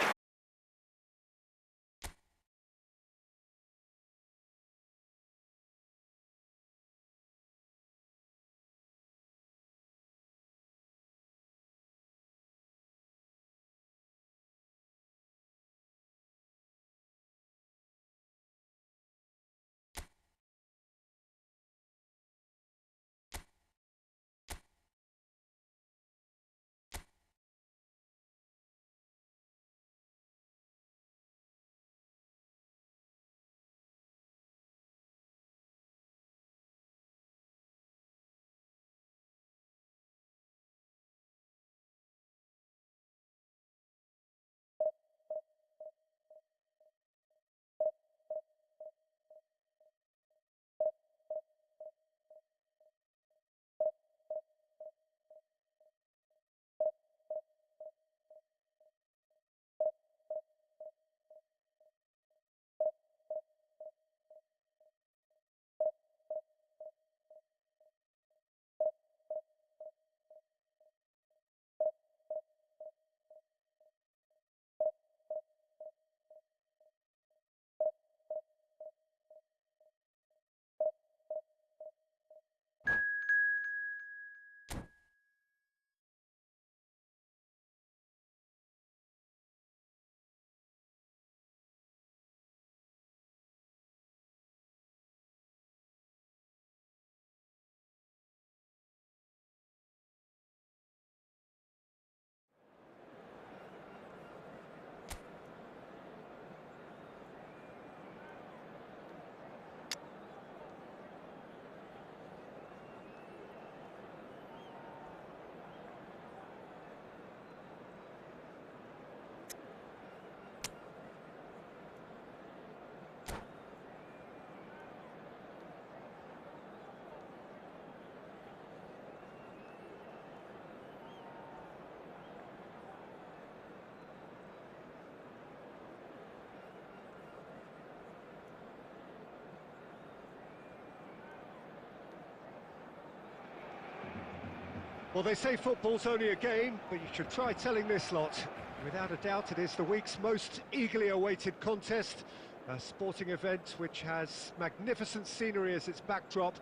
Speaker 1: Well, they say football's only a game, but you should try telling this lot. Without a doubt, it is the week's most eagerly awaited contest, a sporting event which has magnificent scenery as its backdrop.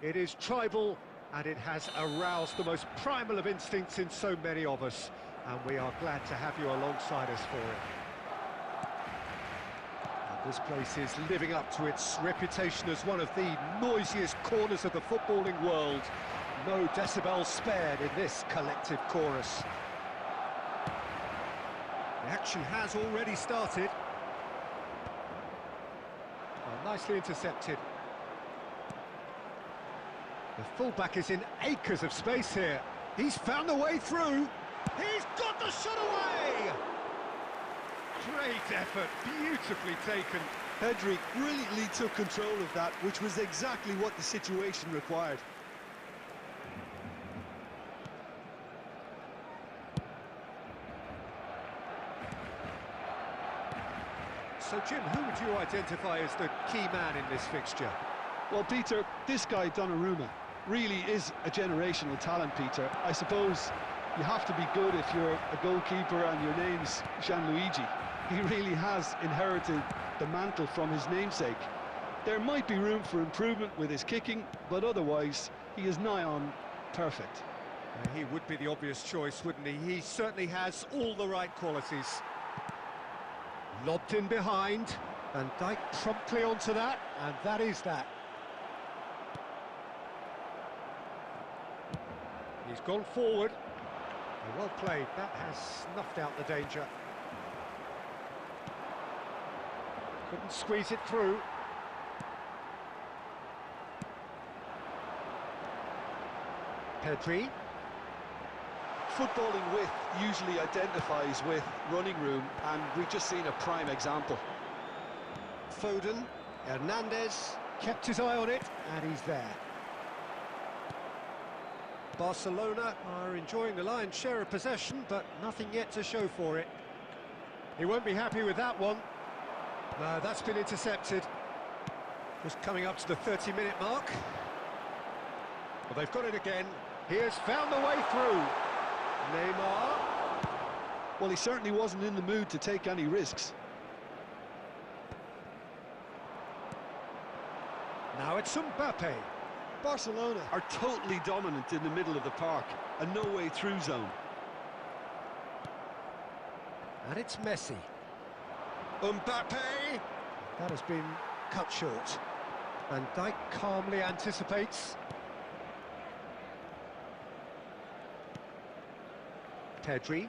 Speaker 1: It is tribal, and it has aroused the most primal of instincts in so many of us, and we are glad to have you alongside us for it. And this place is living up to its reputation as one of the noisiest corners of the footballing world. No decibels spared in this collective chorus. The action has already started. Well, nicely intercepted. The fullback is in acres of space here. He's found the way through. He's got the shot away! Great effort, beautifully taken.
Speaker 2: Pedri brilliantly took control of that, which was exactly what the situation required.
Speaker 1: So, Jim, who would you identify as the key man in this fixture?
Speaker 2: Well, Peter, this guy, Donnarumma, really is a generational talent, Peter. I suppose you have to be good if you're a goalkeeper and your name's Gianluigi. He really has inherited the mantle from his namesake. There might be room for improvement with his kicking, but otherwise, he is nigh on perfect.
Speaker 1: He would be the obvious choice, wouldn't he? He certainly has all the right qualities. Lobbed in behind, and Dijk promptly onto that, and that is that. He's gone forward. Well played, that has snuffed out the danger. Couldn't squeeze it through. Pedri.
Speaker 2: Footballing width usually identifies with running room, and we've just seen a prime example.
Speaker 1: Foden, Hernandez, kept his eye on it, and he's there. Barcelona are enjoying the lion's share of possession, but nothing yet to show for it. He won't be happy with that one. No, that's been intercepted. Just coming up to the 30-minute mark. Well, they've got it again. He has found the way through. Neymar.
Speaker 2: Well, he certainly wasn't in the mood to take any risks.
Speaker 1: Now it's Mbappe.
Speaker 2: Barcelona are totally dominant in the middle of the park, a no-way through zone.
Speaker 1: And it's Messi. Mbappe! That has been cut short. And Dijk calmly anticipates. Pedri.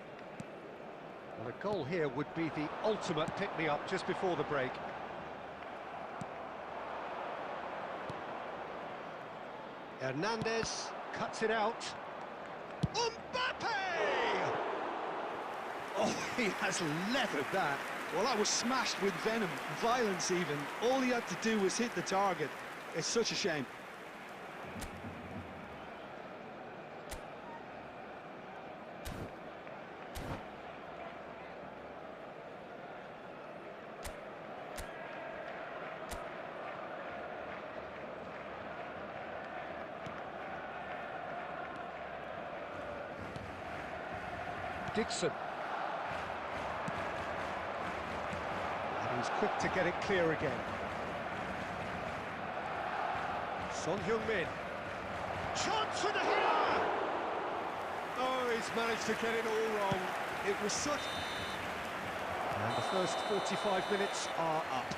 Speaker 1: Well, a goal here would be the ultimate pick-me-up just before the break. Hernandez cuts it out. Mbappe! Oh, he has leathered that.
Speaker 2: Well, that was smashed with venom, violence even. All he had to do was hit the target. It's such a shame.
Speaker 1: Dixon. And he's quick to get it clear again. Son Heung-min. Chance for the hero! Oh, he's managed to get it all wrong. It was such... And the first 45 minutes are up.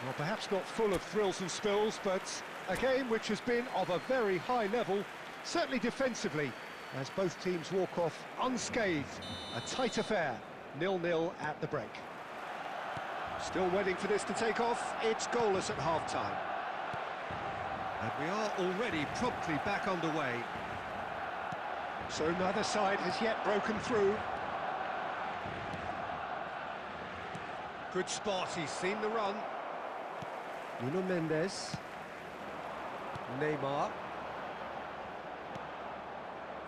Speaker 1: Well, perhaps not full of thrills and spills, but a game which has been of a very high level, certainly defensively, as both teams walk off unscathed. A tight affair, 0-0 at the break. Still waiting for this to take off. It's goalless at half-time. And we are already promptly back underway. So neither side has yet broken through. Good spot, he's seen the run. Nuno Mendes. Neymar.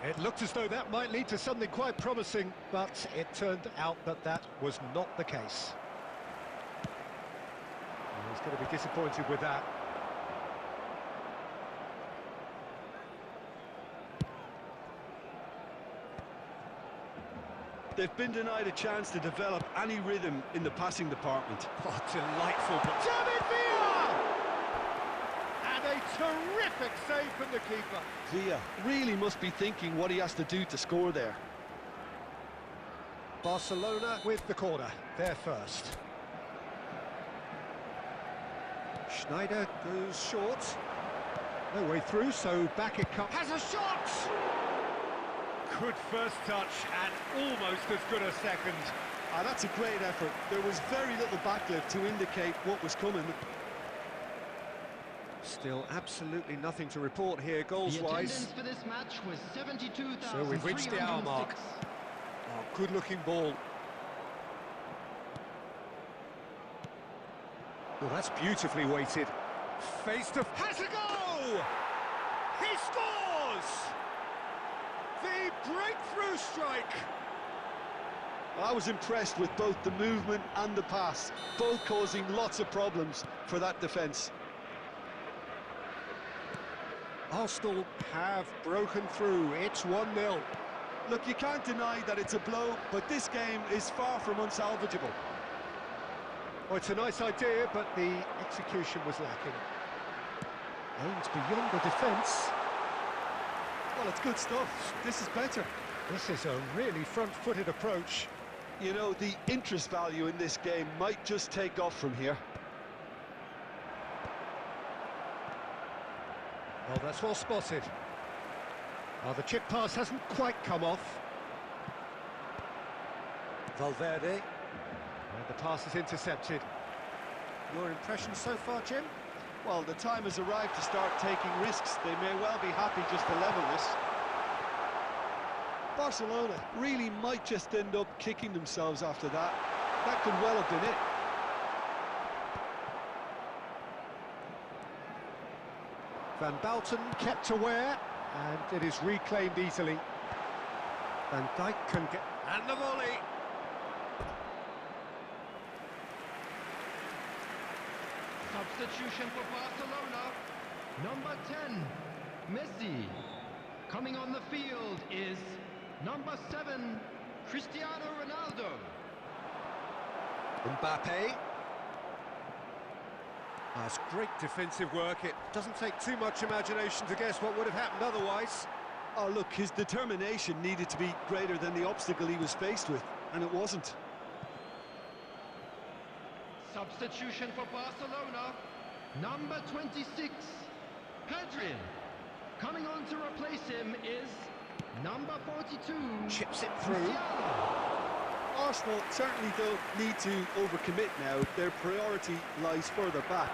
Speaker 1: It looked as though that might lead to something quite promising, but it turned out that that was not the case. And he's going to be disappointed with that.
Speaker 2: They've been denied a chance to develop any rhythm in the passing department.
Speaker 1: Oh, delightful. David Villa! And a terrific save from the keeper.
Speaker 2: Villa really must be thinking what he has to do to score there.
Speaker 1: Barcelona with the corner, they're first. Schneider goes short. No way through, so back it comes. Has a shot! Good first touch and almost as good a second.
Speaker 2: Ah, that's a great effort. There was very little backlift to indicate what was coming.
Speaker 1: Still absolutely nothing to report here, goals-wise.
Speaker 3: The attendance for this match was 72,306.
Speaker 1: So we've reached the hour mark. Oh, good-looking ball. Well, that's beautifully weighted. Face to... Has a go! He scores! The breakthrough strike!
Speaker 2: I was impressed with both the movement and the pass, both causing lots of problems for that defence.
Speaker 1: Arsenal have broken through. It's 1-0.
Speaker 2: Look, you can't deny that it's a blow, but this game is far from unsalvageable.
Speaker 1: Well, it's a nice idea, but the execution was lacking. Aims beyond the defence.
Speaker 2: Well, it's good stuff. This is better.
Speaker 1: This is a really front-footed approach.
Speaker 2: You know, the interest value in this game might just take off from here.
Speaker 1: Oh, that's well spotted. Oh, the chip pass hasn't quite come off. Valverde. And the pass is intercepted. Your impression so far, Jim?
Speaker 2: Well, the time has arrived to start taking risks. They may well be happy just to level this. Barcelona really might just end up kicking themselves after that. That could well have been it.
Speaker 1: Van Bouten kept aware, and it is reclaimed easily. Van Dijk can get... And the volley!
Speaker 3: Substitution for Barcelona. Number 10, Messi. Coming on the field is number 7, Cristiano Ronaldo.
Speaker 1: Mbappe. That's great defensive work. It doesn't take too much imagination to guess what would have happened otherwise.
Speaker 2: Oh, look, his determination needed to be greater than the obstacle he was faced with, and it wasn't.
Speaker 3: Substitution for Barcelona. Number 26, Pedri. Coming on to replace him is number 42.
Speaker 1: Chips it through.
Speaker 3: Cristiano.
Speaker 2: Arsenal certainly don't need to overcommit now. Their priority lies further back.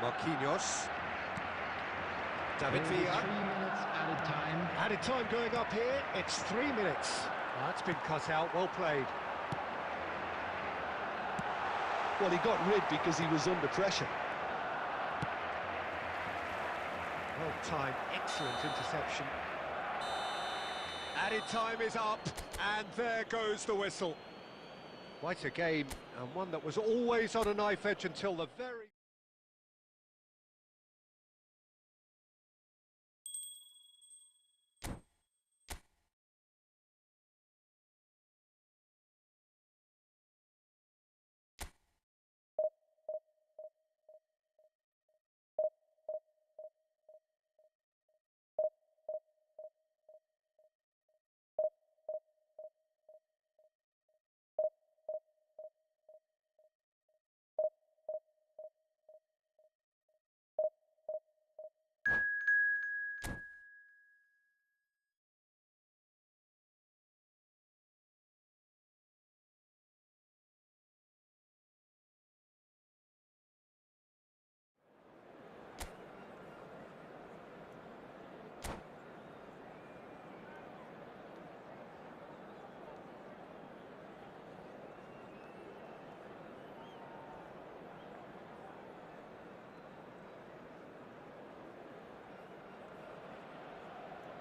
Speaker 1: Marquinhos. David
Speaker 3: Only
Speaker 1: Villa.
Speaker 3: 3 minutes added time.
Speaker 1: Added time going up here. It's 3 minutes. That's been cut out. Well played.
Speaker 2: Well, he got rid because he was under pressure.
Speaker 1: Well timed. Excellent interception. Added time is up, and there goes the whistle. Quite a game, and one that was always on a knife edge until the very...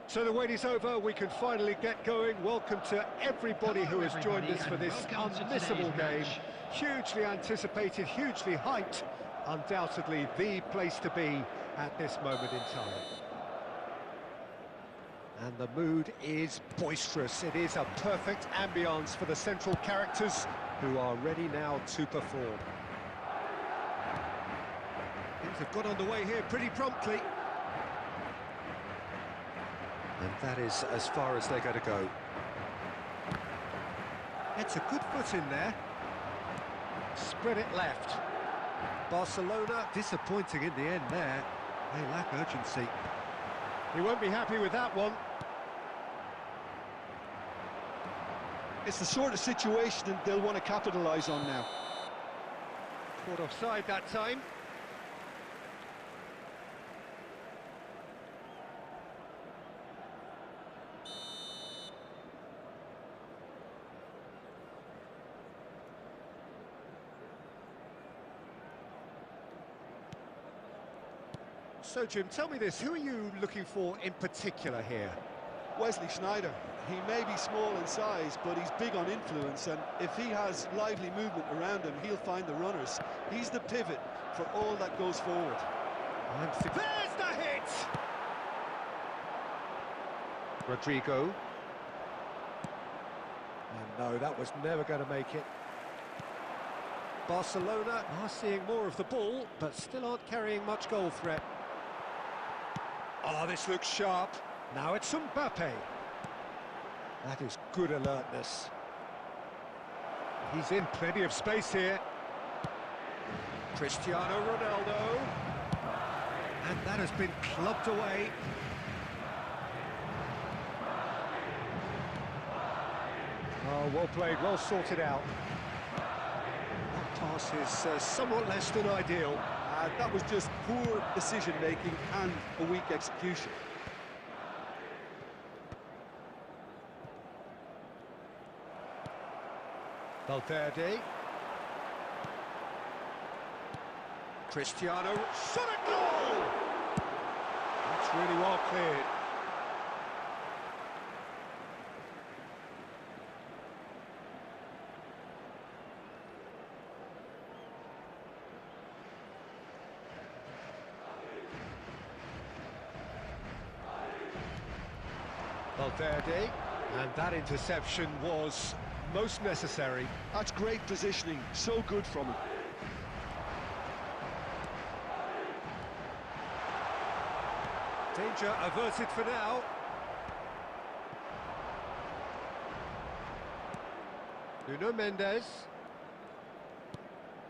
Speaker 1: So the wait is over, we can finally get going. Welcome to everybody who has joined us for this unmissable game. Hugely anticipated, hugely hyped. Undoubtedly the place to be at this moment in time. And the mood is boisterous. It is a perfect ambience for the central characters who are ready now to perform. Things have got underway here pretty promptly. And that is as far as they're going to go. It's a good foot in there. Spread it left. Barcelona disappointing in the end there. They lack urgency. He won't be happy with that one.
Speaker 2: It's the sort of situation that they'll want to capitalise on now.
Speaker 1: Caught offside that time. So, Jim, tell me this, who are you looking for in particular here?
Speaker 2: Wesley Sneijder. He may be small in size, but he's big on influence, and if he has lively movement around him, he'll find the runners. He's the pivot for all that goes forward.
Speaker 1: There's the hit! Rodrigo. And no, that was never going to make it. Barcelona are seeing more of the ball, but still aren't carrying much goal threat. Oh, this looks sharp. Now it's Mbappe. That is good alertness. He's in plenty of space here. Cristiano Ronaldo. And that has been clubbed away. Oh, well played, well sorted out. That pass is somewhat less than ideal.
Speaker 2: That was just poor decision-making and a weak execution.
Speaker 1: Valverde. Cristiano, shot at goal! That's really well cleared. Valverde, and that interception was most necessary.
Speaker 2: That's great positioning, so good from him.
Speaker 1: Danger averted for now. Nuno Mendes.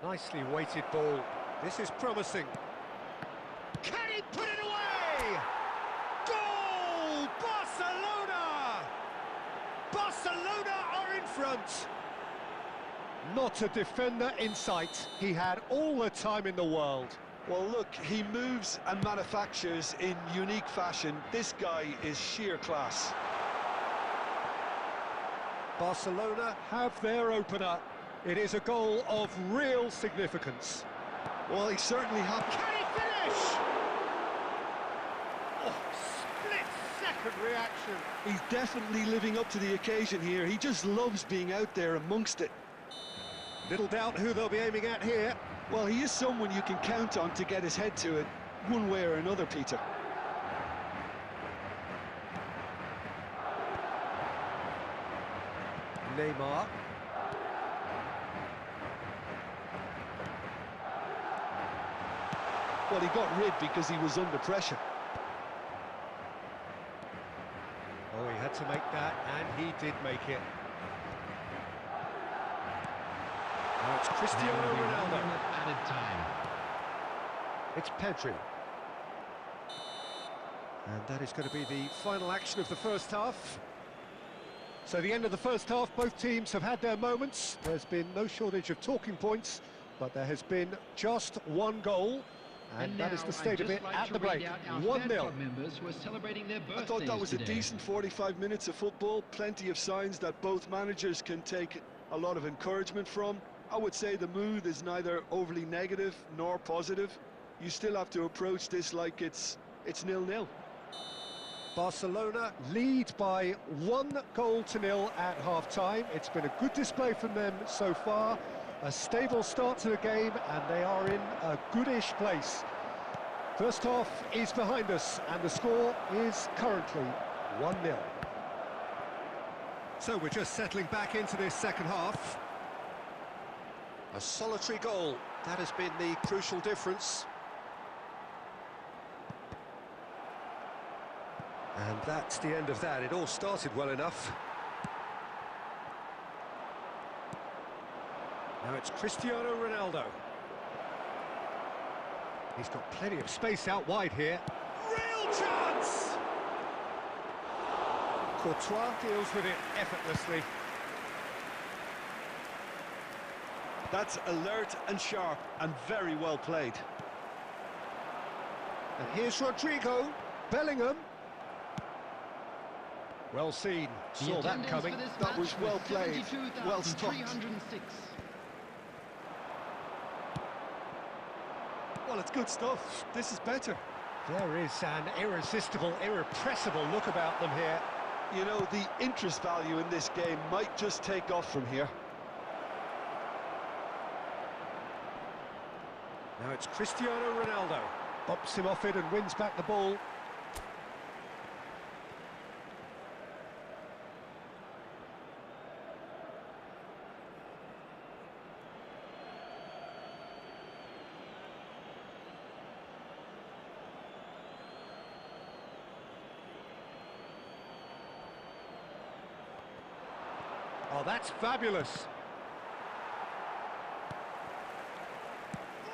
Speaker 1: Nicely weighted ball. This is promising. Can he put it away? Goal! Barcelona! Barcelona are in front. Not a defender in sight. He had all the time in the world.
Speaker 2: Well, look, he moves and manufactures in unique fashion. This guy is sheer class.
Speaker 1: Barcelona have their opener. It is a goal of real significance.
Speaker 2: Well, he certainly has.
Speaker 1: Can he finish? Oh, split-second reaction.
Speaker 2: He's definitely living up to the occasion here. He just loves being out there amongst it.
Speaker 1: Little doubt who they'll be aiming at here.
Speaker 2: Well, he is someone you can count on to get his head to it, one way or another, Peter.
Speaker 1: Neymar.
Speaker 2: Well, he got rid because he was under pressure.
Speaker 1: Oh, he had to make that, and he did make it. Now it's Cristiano Ronaldo.
Speaker 3: Added time.
Speaker 1: It's Pedri. And that is going to be the final action of the first half. So the end of the first half, both teams have had their moments. There's been no shortage of talking points, but there has been just one goal. And that is the state of it at the break. 1-0.
Speaker 2: I thought that was a decent 45 minutes of football. Plenty of signs that both managers can take a lot of encouragement from. I would say the mood is neither overly negative nor positive. You still have to approach this like it's 0-0.
Speaker 1: Barcelona lead by 1-0 at half-time. It's been a good display from them so far. A stable start to the game, and they are in a goodish place. First half is behind us, and the score is currently 1-0. So we're just settling back into this second half. A solitary goal, that has been the crucial difference. And that's the end of that. It all started well enough. Now it's Cristiano Ronaldo. He's got plenty of space out wide here. Real chance! Courtois deals with it effortlessly.
Speaker 2: That's alert and sharp and very well played.
Speaker 1: And here's Rodrigo. Bellingham. Well seen. Saw that coming.
Speaker 2: That was well played. Well stopped. Well, it's good stuff. This is better.
Speaker 1: There is an irresistible, irrepressible look about them here.
Speaker 2: You know, the interest value in this game might just take off from here.
Speaker 1: Now it's Cristiano Ronaldo. Bops him off it and wins back the ball. Oh, that's fabulous.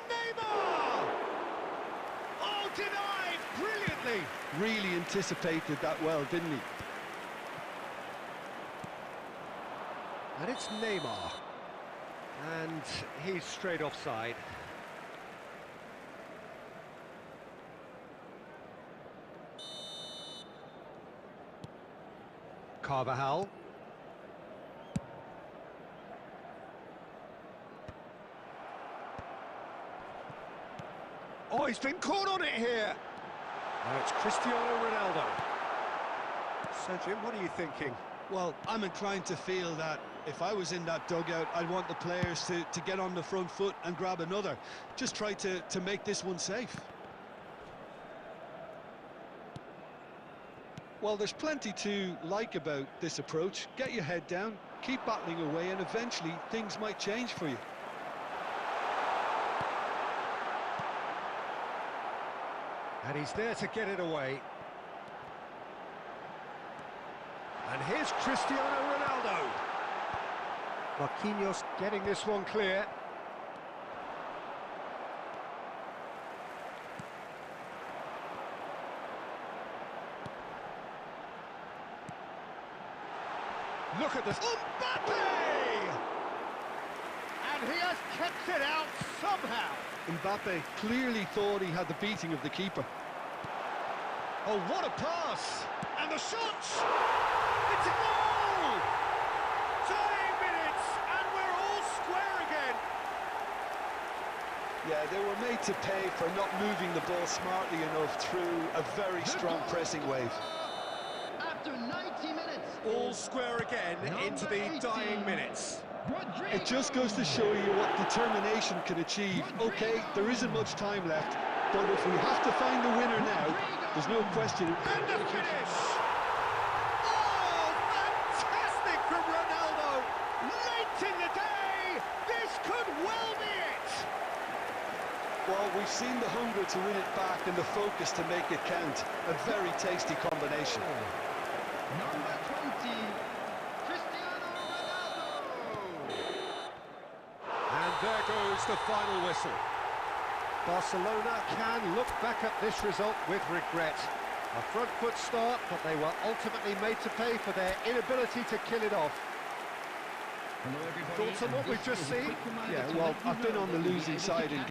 Speaker 1: Neymar! Oh, denied brilliantly.
Speaker 2: Really anticipated that well, didn't he?
Speaker 1: And it's Neymar. And he's straight offside. Carvajal. Oh, he's been caught on it here. Now it's Cristiano Ronaldo. So, Jim, what are you thinking?
Speaker 2: Well, I'm inclined to feel that if I was in that dugout, I'd want the players to get on the front foot and grab another. Just try to make this one safe. Well, there's plenty to like about this approach. Get your head down, keep battling away, and eventually things might change for you.
Speaker 1: And he's there to get it away. And here's Cristiano Ronaldo. Marquinhos getting this one clear. Look at this. Mbappe! And he has kept it out somehow.
Speaker 2: Mbappe clearly thought he had the beating of the keeper.
Speaker 1: Oh, what a pass! And the shot! It's a goal! Dying minutes, and we're all square again.
Speaker 2: Yeah, they were made to pay for not moving the ball smartly enough through a very strong pressing wave.
Speaker 3: After 90 minutes.
Speaker 1: All square again into the dying minutes.
Speaker 2: It just goes to show you what determination can achieve. Okay, there isn't much time left, but if we have to find the winner now, there's no question.
Speaker 1: And the finish! Oh, fantastic from Ronaldo! Late in the day, this could well be it!
Speaker 2: Well, we've seen the hunger to win it back and the focus to make it count. A very tasty combination.
Speaker 3: Number 20, Cristiano Ronaldo.
Speaker 1: And there goes the final whistle. Barcelona can look back at this result with regret. A front foot start, but they were ultimately made to pay for their inability to kill it off.
Speaker 3: Hello everybody.
Speaker 1: Thoughts on what we've just seen?
Speaker 2: Yeah, well, I've been on the losing side in